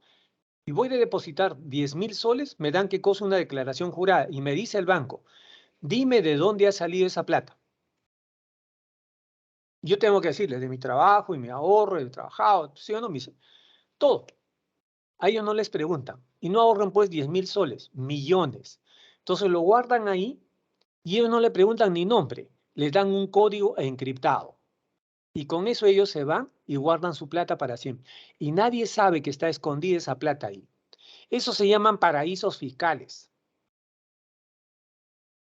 Y voy a depositar 10.000 soles, me dan qué cosa, una declaración jurada, y me dice el banco, dime de dónde ha salido esa plata. Yo tengo que decirles de mi trabajo y mi ahorro, he trabajado, ¿sí o no? Todo. A ellos no les preguntan. Y no ahorran pues 10.000 soles, millones. Entonces lo guardan ahí y ellos no le preguntan ni nombre. Les dan un código encriptado. Y con eso ellos se van y guardan su plata para siempre. Y nadie sabe que está escondida esa plata ahí. Eso se llaman paraísos fiscales.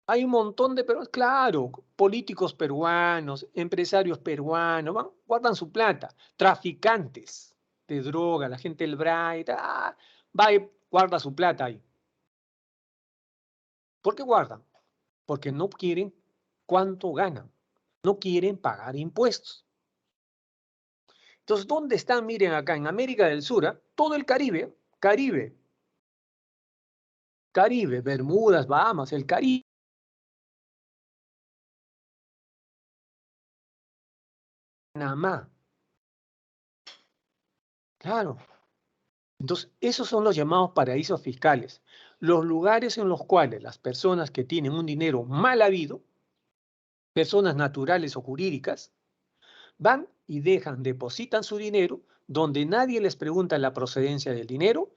Hay un montón de, pero claro, políticos peruanos, empresarios peruanos, van, guardan su plata. Traficantes de droga, la gente del Bright, va y guarda su plata ahí. ¿Por qué guardan? Porque no quieren cuánto ganan. No quieren pagar impuestos. Entonces, ¿dónde están? Miren acá, en América del Sur, todo el Caribe, Bermudas, Bahamas, el Caribe. Panamá. Claro. Entonces, esos son los llamados paraísos fiscales. Los lugares en los cuales las personas que tienen un dinero mal habido, personas naturales o jurídicas, van y depositan su dinero donde nadie les pregunta la procedencia del dinero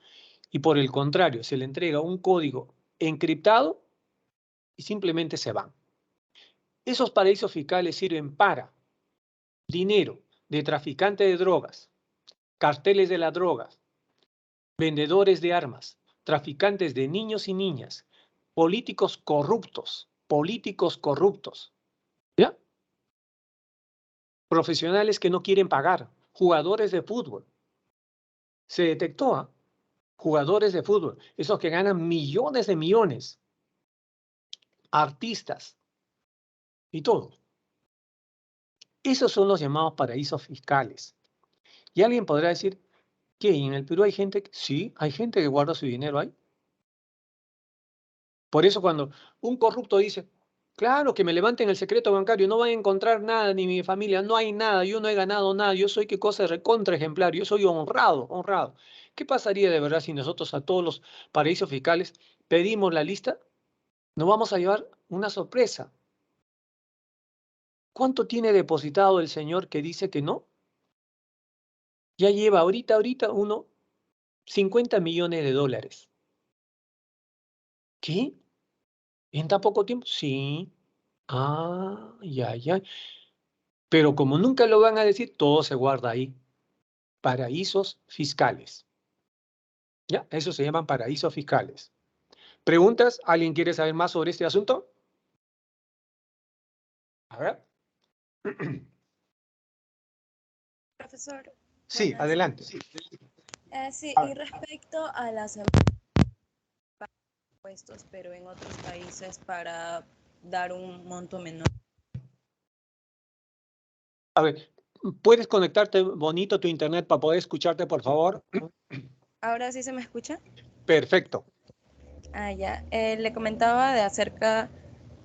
y por el contrario, se le entrega un código encriptado y simplemente se van. Esos paraísos fiscales sirven para dinero de traficantes de drogas, carteles de las drogas, vendedores de armas, traficantes de niños y niñas, políticos corruptos, ¿ya? Profesionales que no quieren pagar, jugadores de fútbol. Se detectó, jugadores de fútbol, esos que ganan millones de millones, artistas y todo. Esos son los llamados paraísos fiscales. Y alguien podrá decir, ¿qué? ¿En el Perú hay gente? Sí, hay gente que guarda su dinero ahí. Por eso cuando un corrupto dice, claro, que me levanten el secreto bancario, no van a encontrar nada, ni mi familia, no hay nada, yo no he ganado nada, yo soy qué cosa recontra ejemplar, yo soy honrado, honrado. ¿Qué pasaría de verdad si nosotros a todos los paraísos fiscales pedimos la lista? Nos vamos a llevar una sorpresa. ¿Cuánto tiene depositado el señor que dice que no? Ya lleva ahorita uno 50 millones de dólares. ¿Qué? ¿En tan poco tiempo? Sí. Ya. Pero como nunca lo van a decir, todo se guarda ahí. Paraísos fiscales. ¿Ya? Eso se llaman paraísos fiscales. ¿Preguntas? ¿Alguien quiere saber más sobre este asunto? A ver. Profesor, Sí, buenas. adelante. Sí, A y ver. respecto a las impuestos, pero en otros países para dar un monto menor. A ver, ¿puedes conectarte bonito tu internet para poder escucharte, por favor? ¿Ahora sí se me escucha? Perfecto. Ya. Le comentaba de acerca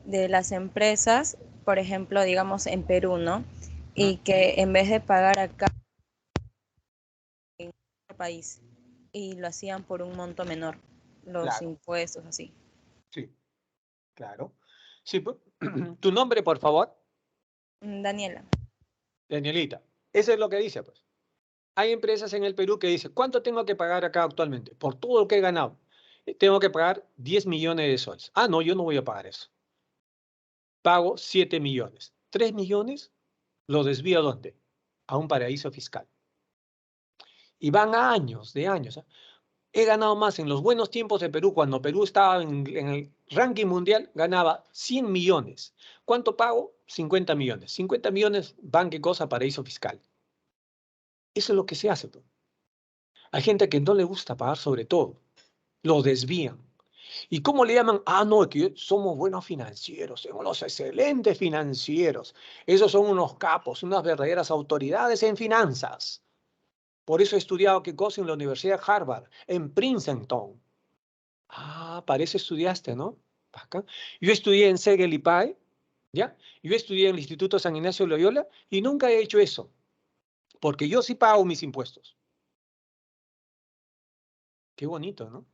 de las empresas, por ejemplo, digamos en Perú, ¿no? Y que en vez de pagar acá en otro país, y lo hacían por un monto menor, los Claro, impuestos así. sí, claro. Sí, tu nombre, por favor, Daniela. Danielita. Eso es lo que dice, pues. Hay empresas en el Perú que dicen, ¿cuánto tengo que pagar acá actualmente? Por todo lo que he ganado. Tengo que pagar 10 millones de soles. Ah, no, yo no voy a pagar eso. Pago 7 millones. 3 millones lo desvío ¿a dónde? A un paraíso fiscal. Y van a años, de años. He ganado más en los buenos tiempos de Perú, cuando Perú estaba en el ranking mundial, ganaba 100 millones. ¿Cuánto pago? 50 millones. 50 millones van, ¿qué cosa? Paraíso fiscal. Eso es lo que se hace, pues. Hay gente que no le gusta pagar sobre todo. Lo desvían. ¿Y cómo le llaman? Ah, no, es que somos buenos financieros, somos los excelentes financieros. Esos son unos capos, unas verdaderas autoridades en finanzas. Por eso he estudiado qué cosa en la Universidad de Harvard, en Princeton. Ah, parece estudiaste, ¿no? Bacán. Yo estudié en Segel y PAE, ¿ya? Yo estudié en el Instituto San Ignacio de Loyola y nunca he hecho eso, porque yo sí pago mis impuestos. Qué bonito, ¿no?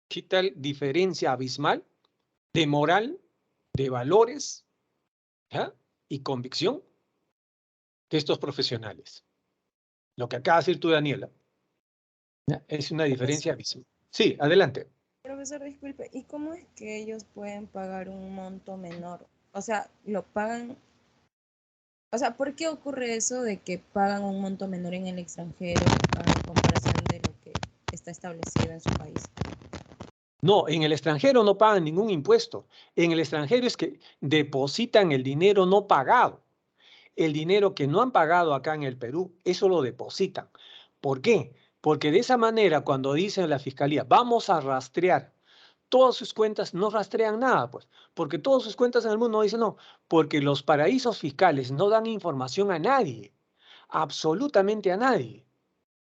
¿Qué tal diferencia abismal de moral, de valores, ¿ya? Y convicción de estos profesionales? Lo que acaba de decir tú, Daniela, ¿ya? Es una diferencia abismal. Sí, adelante. Profesor, disculpe, ¿y cómo es que ellos pueden pagar un monto menor? O sea, lo pagan, o sea, ¿por qué ocurre eso de que pagan un monto menor en el extranjero a comparación de lo que está establecido en su país? No, en el extranjero no pagan ningún impuesto. En el extranjero es que depositan el dinero no pagado. El dinero que no han pagado acá en el Perú, eso lo depositan. ¿Por qué? Porque de esa manera, cuando dicen la fiscalía, vamos a rastrear todas sus cuentas, no rastrean nada, pues, porque todas sus cuentas en el mundo dicen no, porque los paraísos fiscales no dan información a nadie, absolutamente a nadie,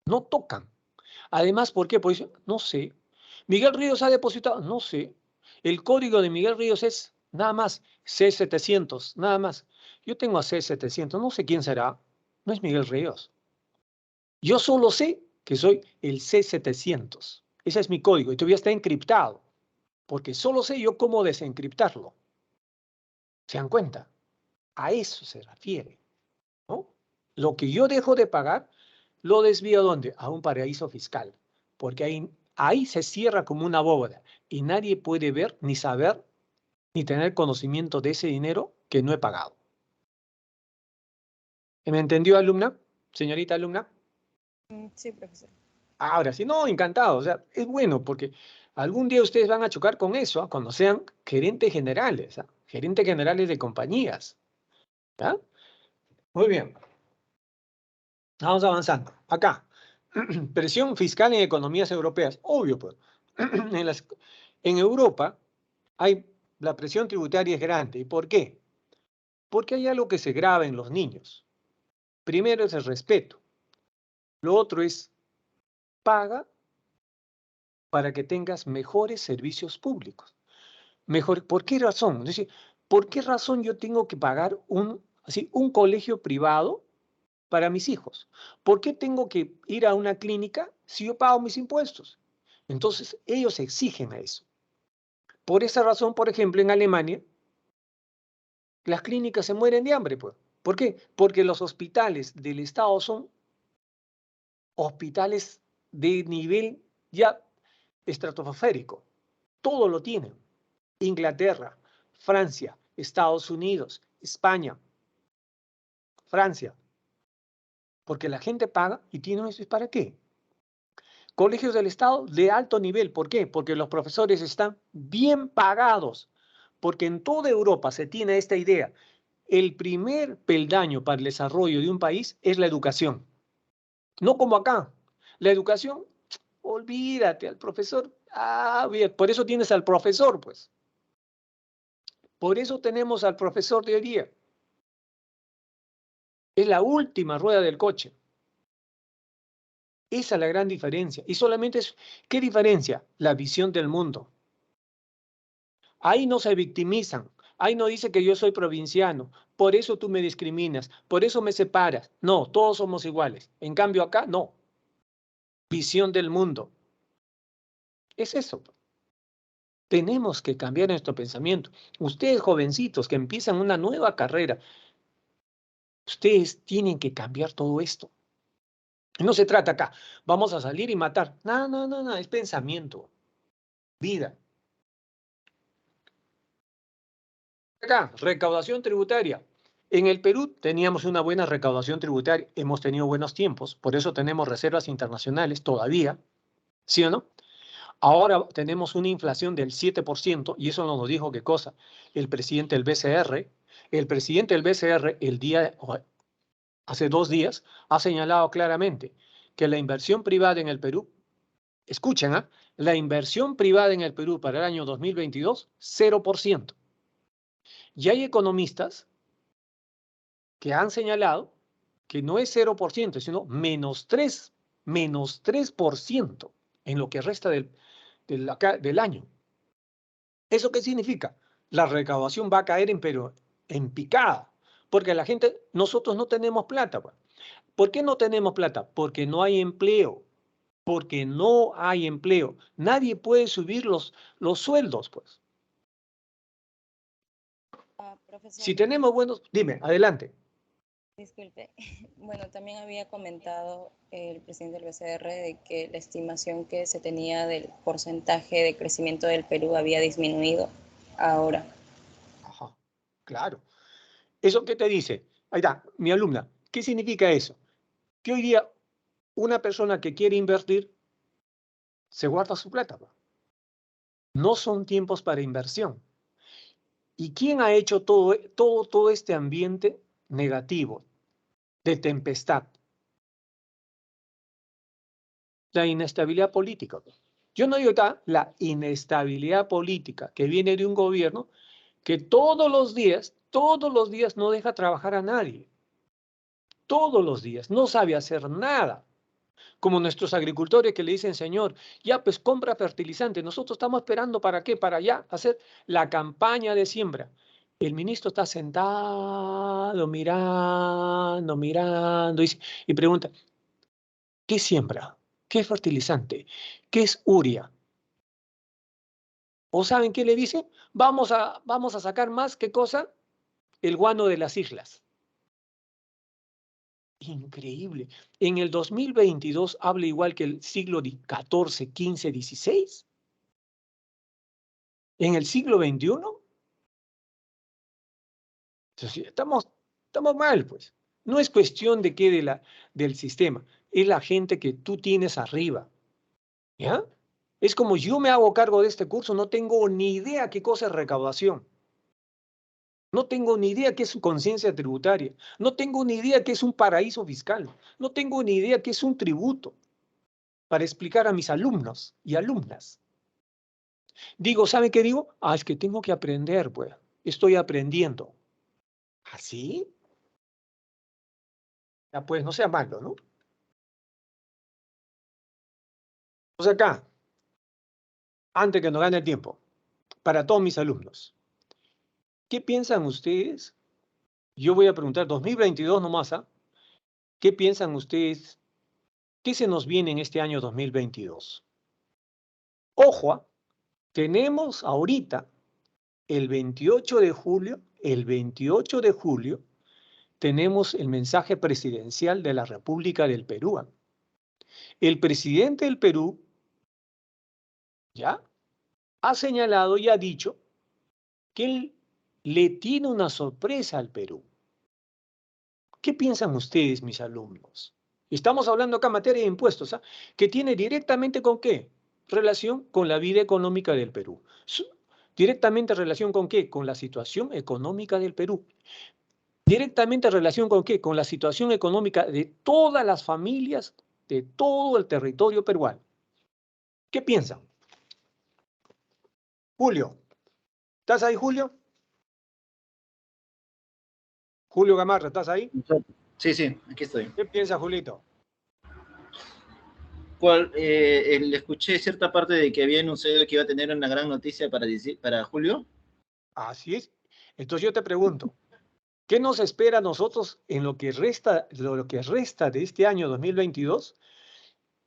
no tocan. Además, ¿por qué? Pues no sé. Miguel Ríos ha depositado, no sé. El código de Miguel Ríos es nada más C700, nada más. Yo tengo a C700, no sé quién será. No es Miguel Ríos. Yo solo sé que soy el C700. Ese es mi código y todavía está encriptado, porque solo sé yo cómo desencriptarlo. ¿Se dan cuenta? A eso se refiere, ¿no? Lo que yo dejo de pagar, lo desvío ¿a dónde? A un paraíso fiscal, porque ahí se cierra como una bóveda y nadie puede ver, ni saber, ni tener conocimiento de ese dinero que no he pagado. ¿Me entendió, alumna? Señorita alumna. Sí, profesor. Ahora sí, no, encantado. O sea, es bueno porque algún día ustedes van a chocar con eso, ¿ah? Cuando sean gerentes generales, ¿ah? Gerentes generales de compañías. ¿Ya? Muy bien. Vamos avanzando. Acá, presión fiscal en economías europeas. Obvio, pues. En Europa la presión tributaria es grande. ¿Y por qué? Porque hay algo que se graba en los niños. Primero es el respeto. Lo otro es paga para que tengas mejores servicios públicos. Mejor, ¿por qué razón? Es decir, ¿por qué razón yo tengo que pagar un colegio privado para mis hijos? ¿Por qué tengo que ir a una clínica si yo pago mis impuestos? Entonces, ellos exigen a eso. Por esa razón, por ejemplo, en Alemania, las clínicas se mueren de hambre, pues. ¿Por qué? Porque los hospitales del Estado son hospitales de nivel ya estratosférico. Todo lo tienen. Inglaterra, Francia, Estados Unidos, España, Francia. Porque la gente paga y tiene eso. ¿Para qué? Colegios del Estado de alto nivel. ¿Por qué? Porque los profesores están bien pagados. Porque en toda Europa se tiene esta idea. El primer peldaño para el desarrollo de un país es la educación. No como acá. La educación, olvídate al profesor. Ah, bien, por eso tienes al profesor, pues. Por eso tenemos al profesor de hoy día. Es la última rueda del coche. Esa es la gran diferencia. Y solamente es, ¿qué diferencia? La visión del mundo. Ahí no se victimizan. Ahí no dice que yo soy provinciano. Por eso tú me discriminas. Por eso me separas. No, todos somos iguales. En cambio acá, no. Visión del mundo. Es eso. Tenemos que cambiar nuestro pensamiento. Ustedes, jovencitos que empiezan una nueva carrera, ustedes tienen que cambiar todo esto. No se trata acá, vamos a salir y matar. No, no, no, no, es pensamiento, vida. Acá, recaudación tributaria. En el Perú teníamos una buena recaudación tributaria, hemos tenido buenos tiempos, por eso tenemos reservas internacionales todavía, ¿sí o no? Ahora tenemos una inflación del 7% y eso nos dijo qué cosa. El presidente del BCR, el presidente del BCR hace 2 días ha señalado claramente que la inversión privada en el Perú, escuchen, ¿ah? La inversión privada en el Perú para el año 2022, 0%. Y hay economistas que han señalado que no es 0%, sino menos 3% en lo que resta del año. ¿Eso qué significa? La recaudación va a caer pero en picada, porque la gente, nosotros no tenemos plata. Pues. ¿Por qué no tenemos plata? Porque no hay empleo. Porque no hay empleo. Nadie puede subir los sueldos, pues. Profesor, Si tenemos buenos, dime, adelante. disculpe. Bueno, también había comentado el presidente del BCR de que la estimación que se tenía del porcentaje de crecimiento del Perú había disminuido ahora. Ajá, claro. ¿Eso qué te dice? Ahí está, mi alumna. ¿Qué significa eso? Que hoy día una persona que quiere invertir se guarda su plata. ¿Va? No son tiempos para inversión. ¿Y quién ha hecho todo este ambiente negativo, de tempestad? La inestabilidad política. Yo no digo acá la inestabilidad política que viene de un gobierno que todos los días no deja trabajar a nadie. Todos los días, no sabe hacer nada. Como nuestros agricultores que le dicen, señor, ya pues compra fertilizante. Nosotros estamos esperando para qué, para ya hacer la campaña de siembra. El ministro está sentado, mirando y pregunta, ¿qué siembra? ¿Qué fertilizante? ¿Qué es urea? ¿O saben qué le dice? Vamos a sacar más, ¿qué cosa? El guano de las islas. Increíble. En el 2022 habla igual que el siglo XIV, XV, XVI. En el siglo XXI. Entonces, estamos mal, pues. No es cuestión de qué del sistema, es la gente que tú tienes arriba. ¿Ya? Es como yo me hago cargo de este curso, no tengo ni idea qué cosa es recaudación. No tengo ni idea qué es su conciencia tributaria. No tengo ni idea qué es un paraíso fiscal. No tengo ni idea qué es un tributo para explicar a mis alumnos y alumnas. Digo, ¿sabe qué digo? Ah, es que tengo que aprender, pues. Estoy aprendiendo. ¿Así? Ya pues, no sea malo, ¿no? Pues acá, antes que nos gane el tiempo, para todos mis alumnos, ¿qué piensan ustedes? Yo voy a preguntar 2022 nomás, ¿ah? ¿Qué piensan ustedes? ¿Qué se nos viene en este año 2022? Ojo, ¿ah? Tenemos ahorita el 28 de julio, tenemos el mensaje presidencial de la República del Perú. ¿Ah? El presidente del Perú, ¿ya? Ha señalado y ha dicho que él le tiene una sorpresa al Perú. ¿Qué piensan ustedes, mis alumnos? Estamos hablando acá en materia de impuestos, ¿ah? Que tiene directamente con qué? Relación con la vida económica del Perú. Directamente relación con qué? Con la situación económica del Perú. Directamente relación con qué? Con la situación económica de todas las familias de todo el territorio peruano. ¿Qué piensan? Julio. ¿Estás ahí, Julio? Julio Gamarra, ¿estás ahí? Sí, sí, aquí estoy. ¿Qué piensa, Julito? Le escuché cierta parte de que había anunciado que iba a tener una gran noticia para Julio. Así es. Entonces yo te pregunto, ¿qué nos espera a nosotros en lo que resta de este año 2022?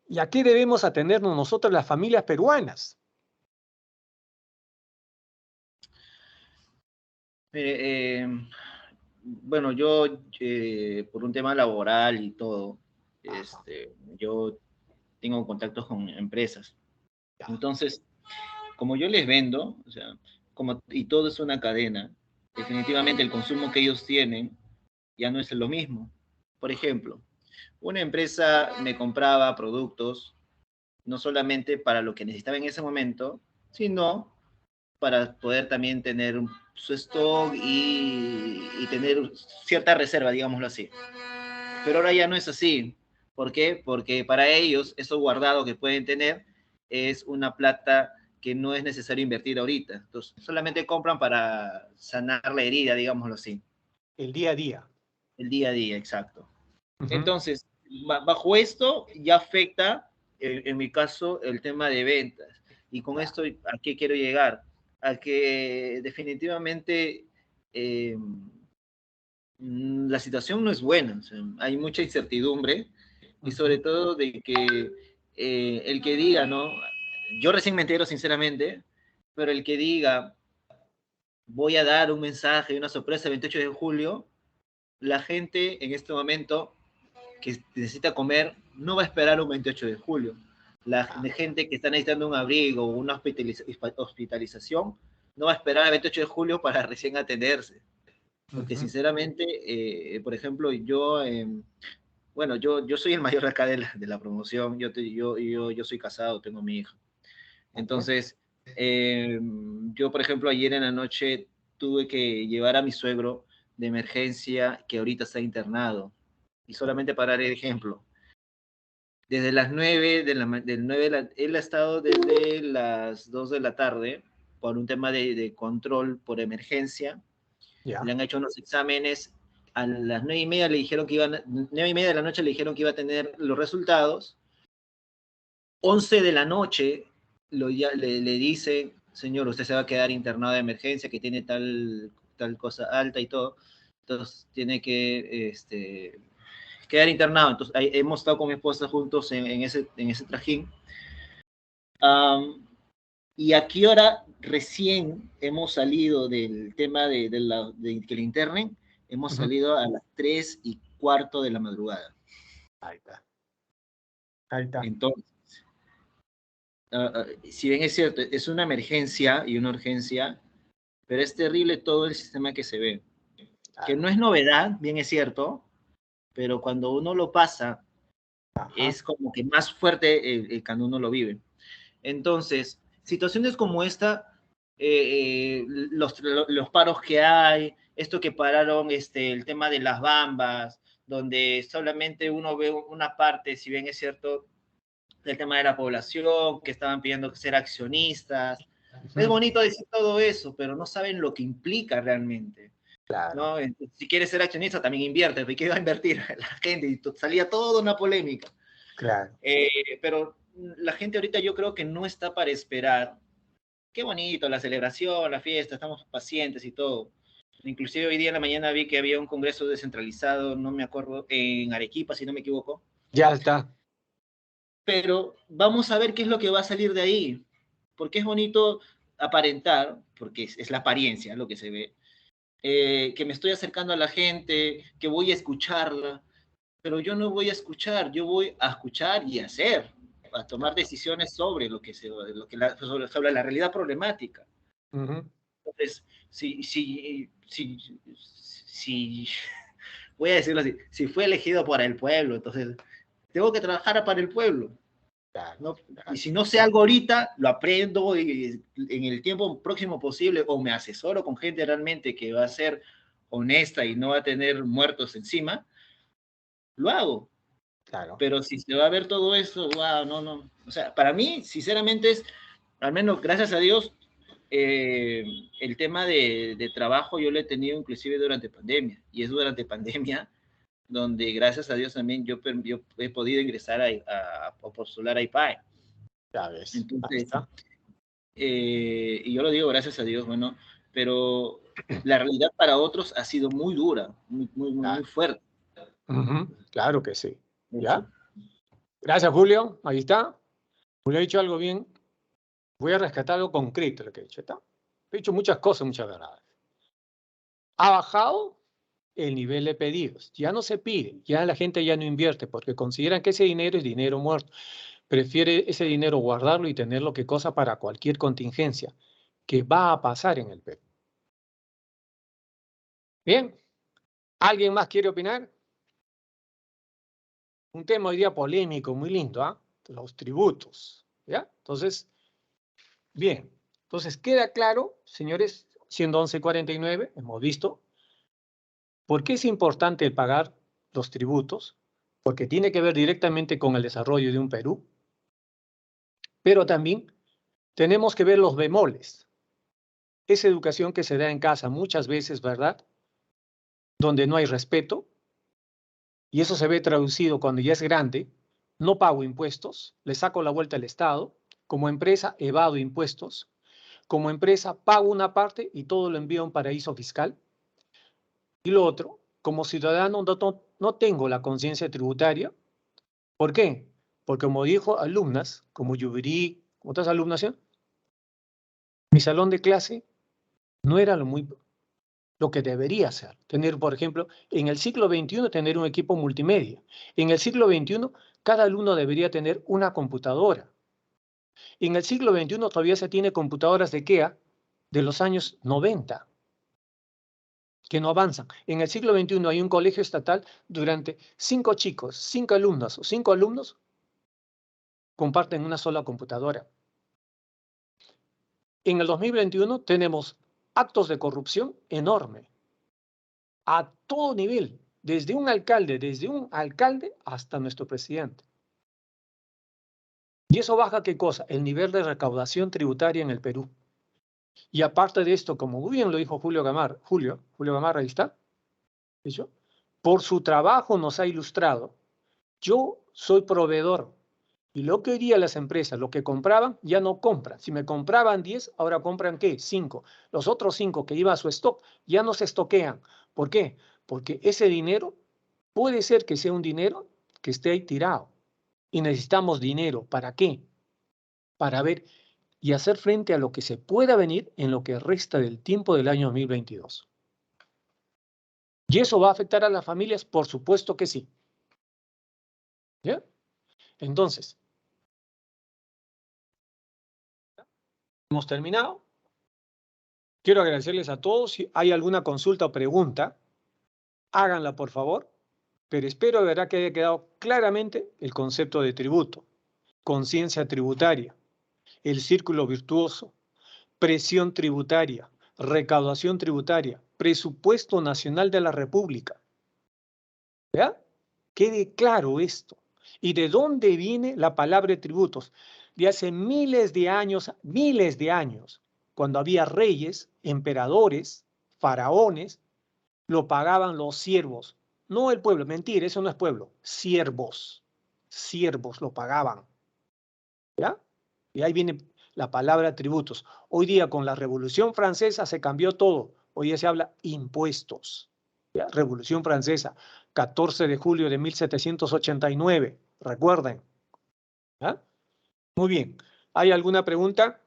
¿Y a qué debemos atenernos nosotros las familias peruanas? Bueno, yo por un tema laboral y todo, yo tengo contactos con empresas. Ya. Entonces, como yo les vendo, o sea, y todo es una cadena, definitivamente el consumo que ellos tienen ya no es lo mismo. Por ejemplo, una empresa me compraba productos no solamente para lo que necesitaba en ese momento, sino para poder también tener su stock y tener cierta reserva, digámoslo así. Pero ahora ya no es así. ¿Por qué? Porque para ellos eso guardado que pueden tener es una plata que no es necesario invertir ahorita. Entonces, solamente compran para sanar la herida, digámoslo así. El día a día. El día a día, exacto. Uh-huh. Entonces, bajo esto ya afecta, en mi caso, el tema de ventas. Y con esto, ¿a qué quiero llegar? a que definitivamente la situación no es buena. O sea, hay mucha incertidumbre y sobre todo de que el que diga, ¿no? Yo recién me entero sinceramente, pero el que diga voy a dar un mensaje, una sorpresa el 28 de julio, la gente en este momento que necesita comer no va a esperar un 28 de julio. La gente que está necesitando un abrigo o una hospitalización no va a esperar el 28 de julio para recién atenderse. Porque sinceramente, por ejemplo, bueno, yo soy el mayor acá de la promoción, yo soy casado, tengo mi hija. Entonces, yo, por ejemplo, ayer en la noche tuve que llevar a mi suegro de emergencia que ahorita está internado. Y solamente para dar el ejemplo, desde las 9 él ha estado desde las 2 de la tarde por un tema de control por emergencia. Le han hecho unos exámenes. A las 9:30 le dijeron que 9:30 de la noche le dijeron que iba a tener los resultados. 11 de la noche le dice, señor, usted se va a quedar internado de emergencia, que tiene tal cosa alta y todo. Entonces tiene que quedar internado. Entonces hemos estado con mi esposa juntos en ese trajín. ¿Y a qué hora recién hemos salido del tema de que le internen? Hemos salido a las 3:15 de la madrugada. Ahí está. Ahí está. Entonces, si bien es cierto, es una emergencia y una urgencia, pero es terrible todo el sistema que se ve. Que no es novedad, bien es cierto, pero cuando uno lo pasa, es como que más fuerte cuando uno lo vive. Entonces, situaciones como esta, los paros que hay, esto que pararon, el tema de las bambas, donde solamente uno ve una parte, si bien es cierto, del tema de la población, que estaban pidiendo ser accionistas. Es bonito decir todo eso, pero no saben lo que implica realmente. Claro. ¿No? Si quieres ser accionista, también invierte, ¿de qué va a invertir la gente? Y salía toda una polémica. Claro. Pero la gente ahorita yo creo que no está para esperar. Qué bonito, la celebración, la fiesta, estamos pacientes y todo. Inclusive hoy día en la mañana vi que había un congreso descentralizado, no me acuerdo, en Arequipa, si no me equivoco. Ya está. Pero vamos a ver qué es lo que va a salir de ahí. Porque es bonito aparentar, porque es la apariencia lo que se ve, que me estoy acercando a la gente, que voy a escucharla, pero yo no voy a escuchar, yo voy a escuchar y hacer, a tomar decisiones sobre sobre la realidad problemática. Entonces, si voy a decirlo así, si fue elegido por el pueblo, entonces tengo que trabajar para el pueblo. ¿No? Y si no sé algo ahorita, lo aprendo en el tiempo próximo posible, o me asesoro con gente realmente que va a ser honesta y no va a tener muertos encima, lo hago. Claro. Pero si se va a ver todo eso, wow, no. O sea, para mí, sinceramente, al menos gracias a Dios, el tema de trabajo yo lo he tenido inclusive durante pandemia, y es durante pandemia donde gracias a Dios también yo he podido ingresar a postular a IPAE. Ya ves. Entonces, y yo lo digo gracias a Dios, bueno, pero la realidad para otros ha sido muy dura, muy fuerte. Claro que sí. ¿Ya? Gracias, Julio. Ahí está. Julio ha dicho algo bien. Voy a rescatar algo concreto lo que he dicho. ¿Está? He dicho muchas cosas, muchas verdades. Ha bajado el nivel de pedidos. Ya no se pide. Ya la gente ya no invierte porque consideran que ese dinero es dinero muerto. Prefiere ese dinero guardarlo y tenerlo que cosa para cualquier contingencia que va a pasar en el Perú. Bien. ¿Alguien más quiere opinar? Un tema hoy día polémico, muy lindo, ¿ah? Los tributos, ¿ya? Entonces, bien. Entonces, queda claro, señores, siendo 11:49, hemos visto, ¿por qué es importante el pagar los tributos? Porque tiene que ver directamente con el desarrollo de un Perú, pero también tenemos que ver los bemoles. Esa educación que se da en casa muchas veces, ¿verdad? Donde no hay respeto, y eso se ve traducido cuando ya es grande, no pago impuestos, le saco la vuelta al Estado, como empresa evado impuestos, Como empresa pago una parte y todo lo envío a un paraíso fiscal. Y lo otro, como ciudadano no tengo la conciencia tributaria. ¿Por qué? Porque como dijo alumnas, como Yubirí, otras alumnas, ¿sí? Mi salón de clase no era lo que debería ser. Tener, por ejemplo, en el siglo XXI, tener un equipo multimedia. En el siglo XXI, cada alumno debería tener una computadora. En el siglo XXI todavía se tiene computadoras de IKEA de los años 90, que no avanzan. En el siglo XXI hay un colegio estatal durante 5 chicos, 5 alumnas o 5 alumnos comparten una sola computadora. En el 2021 tenemos actos de corrupción enorme, a todo nivel, desde un alcalde hasta nuestro presidente. ¿Y eso baja qué cosa? El nivel de recaudación tributaria en el Perú. Y aparte de esto, como muy bien lo dijo Julio Gamarra, ahí está, ¿dicho? Por su trabajo nos ha ilustrado. Yo soy proveedor y lo que hoy día las empresas, lo que compraban, ya no compran. Si me compraban 10, ahora compran ¿qué? 5. Los otros 5 que iba a su stock ya no se estoquean. ¿Por qué? Porque ese dinero puede ser que sea un dinero que esté ahí tirado. Y necesitamos dinero. ¿Para qué? Para ver y hacer frente a lo que se pueda venir en lo que resta del tiempo del año 2022. ¿Y eso va a afectar a las familias? Por supuesto que sí. ¿Ya? Entonces, hemos terminado. Quiero agradecerles a todos. Si hay alguna consulta o pregunta, háganla por favor. Pero espero de verdad que haya quedado claramente el concepto de tributo, conciencia tributaria, el círculo virtuoso, presión tributaria, recaudación tributaria, presupuesto nacional de la República. ¿Ya? Quede claro esto. ¿Y de dónde viene la palabra tributos? De hace miles de años, cuando había reyes, emperadores, faraones, lo pagaban los siervos. No el pueblo, mentira, eso no es pueblo. Siervos lo pagaban. ¿Ya? Y ahí viene la palabra tributos. Hoy día con la Revolución Francesa se cambió todo. Hoy día se habla impuestos. ¿Ya? Revolución Francesa, 14 de julio de 1789. Recuerden. ¿Ya? Muy bien. ¿Hay alguna pregunta?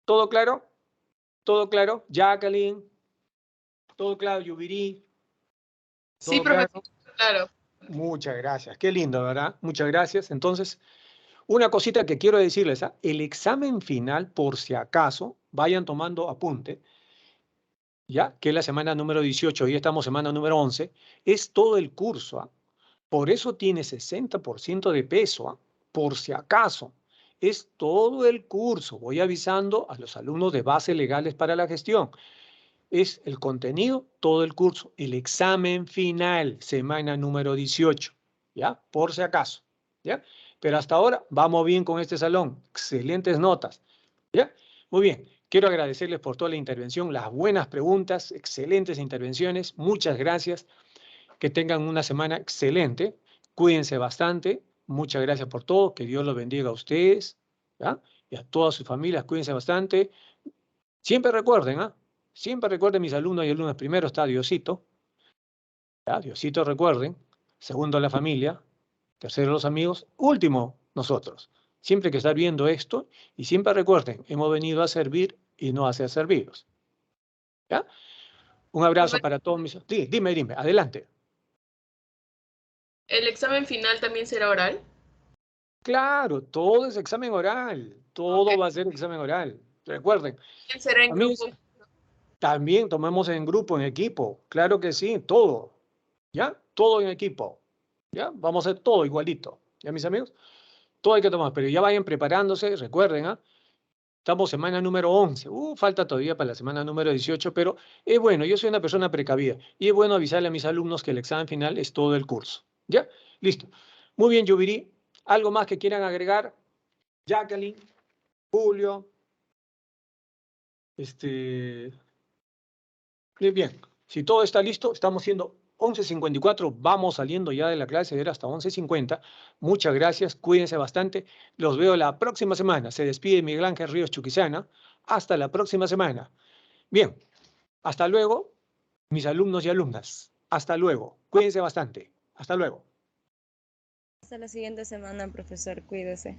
¿Todo claro? ¿Todo claro? Jacqueline. ¿Todo claro, Yubirí? Sí, profesor, claro. Muchas gracias. Qué lindo, ¿verdad? Muchas gracias. Entonces, una cosita que quiero decirles, ¿ah? El examen final, por si acaso, vayan tomando apunte, ya que es la semana número 18, y estamos semana número 11, es todo el curso, ¿ah? Por eso tiene 60% de peso, ¿ah? Por si acaso, es todo el curso. Voy avisando a los alumnos de bases legales para la gestión. Es el contenido, todo el curso, el examen final, semana número 18, ¿ya? Por si acaso, ¿ya? Pero hasta ahora vamos bien con este salón, excelentes notas, ¿ya? Muy bien, quiero agradecerles por toda la intervención, las buenas preguntas, excelentes intervenciones, muchas gracias, que tengan una semana excelente, cuídense bastante, muchas gracias por todo, que Dios los bendiga a ustedes, ¿ya? Y a todas sus familias, cuídense bastante, siempre recuerden, ¿ah? Siempre recuerden mis alumnos y alumnas. Primero está Diosito. ¿Ya? Diosito recuerden. Segundo la familia. Tercero los amigos. Último nosotros. Siempre hay que estar viendo esto. Y siempre recuerden, hemos venido a servir y no a ser servidos. ¿Ya? Un abrazo para todos mis... Sí, dime, adelante. ¿El examen final también será oral? Claro, todo es examen oral. Todo va a ser examen oral. Recuerden. ¿Quién será en Amigos, grupo? también tomemos en grupo, en equipo. Claro que sí, todo. ¿Ya? Todo en equipo. ¿Ya? Vamos a hacer todo igualito. ¿Ya, mis amigos? Todo hay que tomar, pero ya vayan preparándose, recuerden, ¿ah? Estamos semana número 11. Falta todavía para la semana número 18, pero es bueno, yo soy una persona precavida y es bueno avisarle a mis alumnos que el examen final es todo el curso. ¿Ya? Listo. Muy bien, Yubirí. ¿Algo más que quieran agregar? Jacqueline, Julio. Bien, si todo está listo, estamos siendo 11:54, vamos saliendo ya de la clase, era hasta 11:50. Muchas gracias, cuídense bastante. Los veo la próxima semana. Se despide Miguel Ángel Ríos Chuquizana. Hasta la próxima semana. Bien, hasta luego, mis alumnos y alumnas. Hasta luego. Cuídense bastante. Hasta luego. Hasta la siguiente semana, profesor. Cuídese.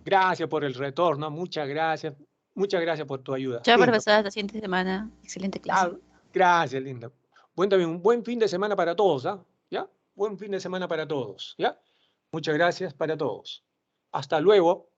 Gracias por el retorno. Muchas gracias. Muchas gracias por tu ayuda. Chao, Lindo. profesora, hasta la siguiente semana. Excelente clase. Gracias, linda. También un buen fin de semana para todos, ¿ah? ¿Ya? Buen fin de semana para todos, ¿ya? Muchas gracias para todos. Hasta luego.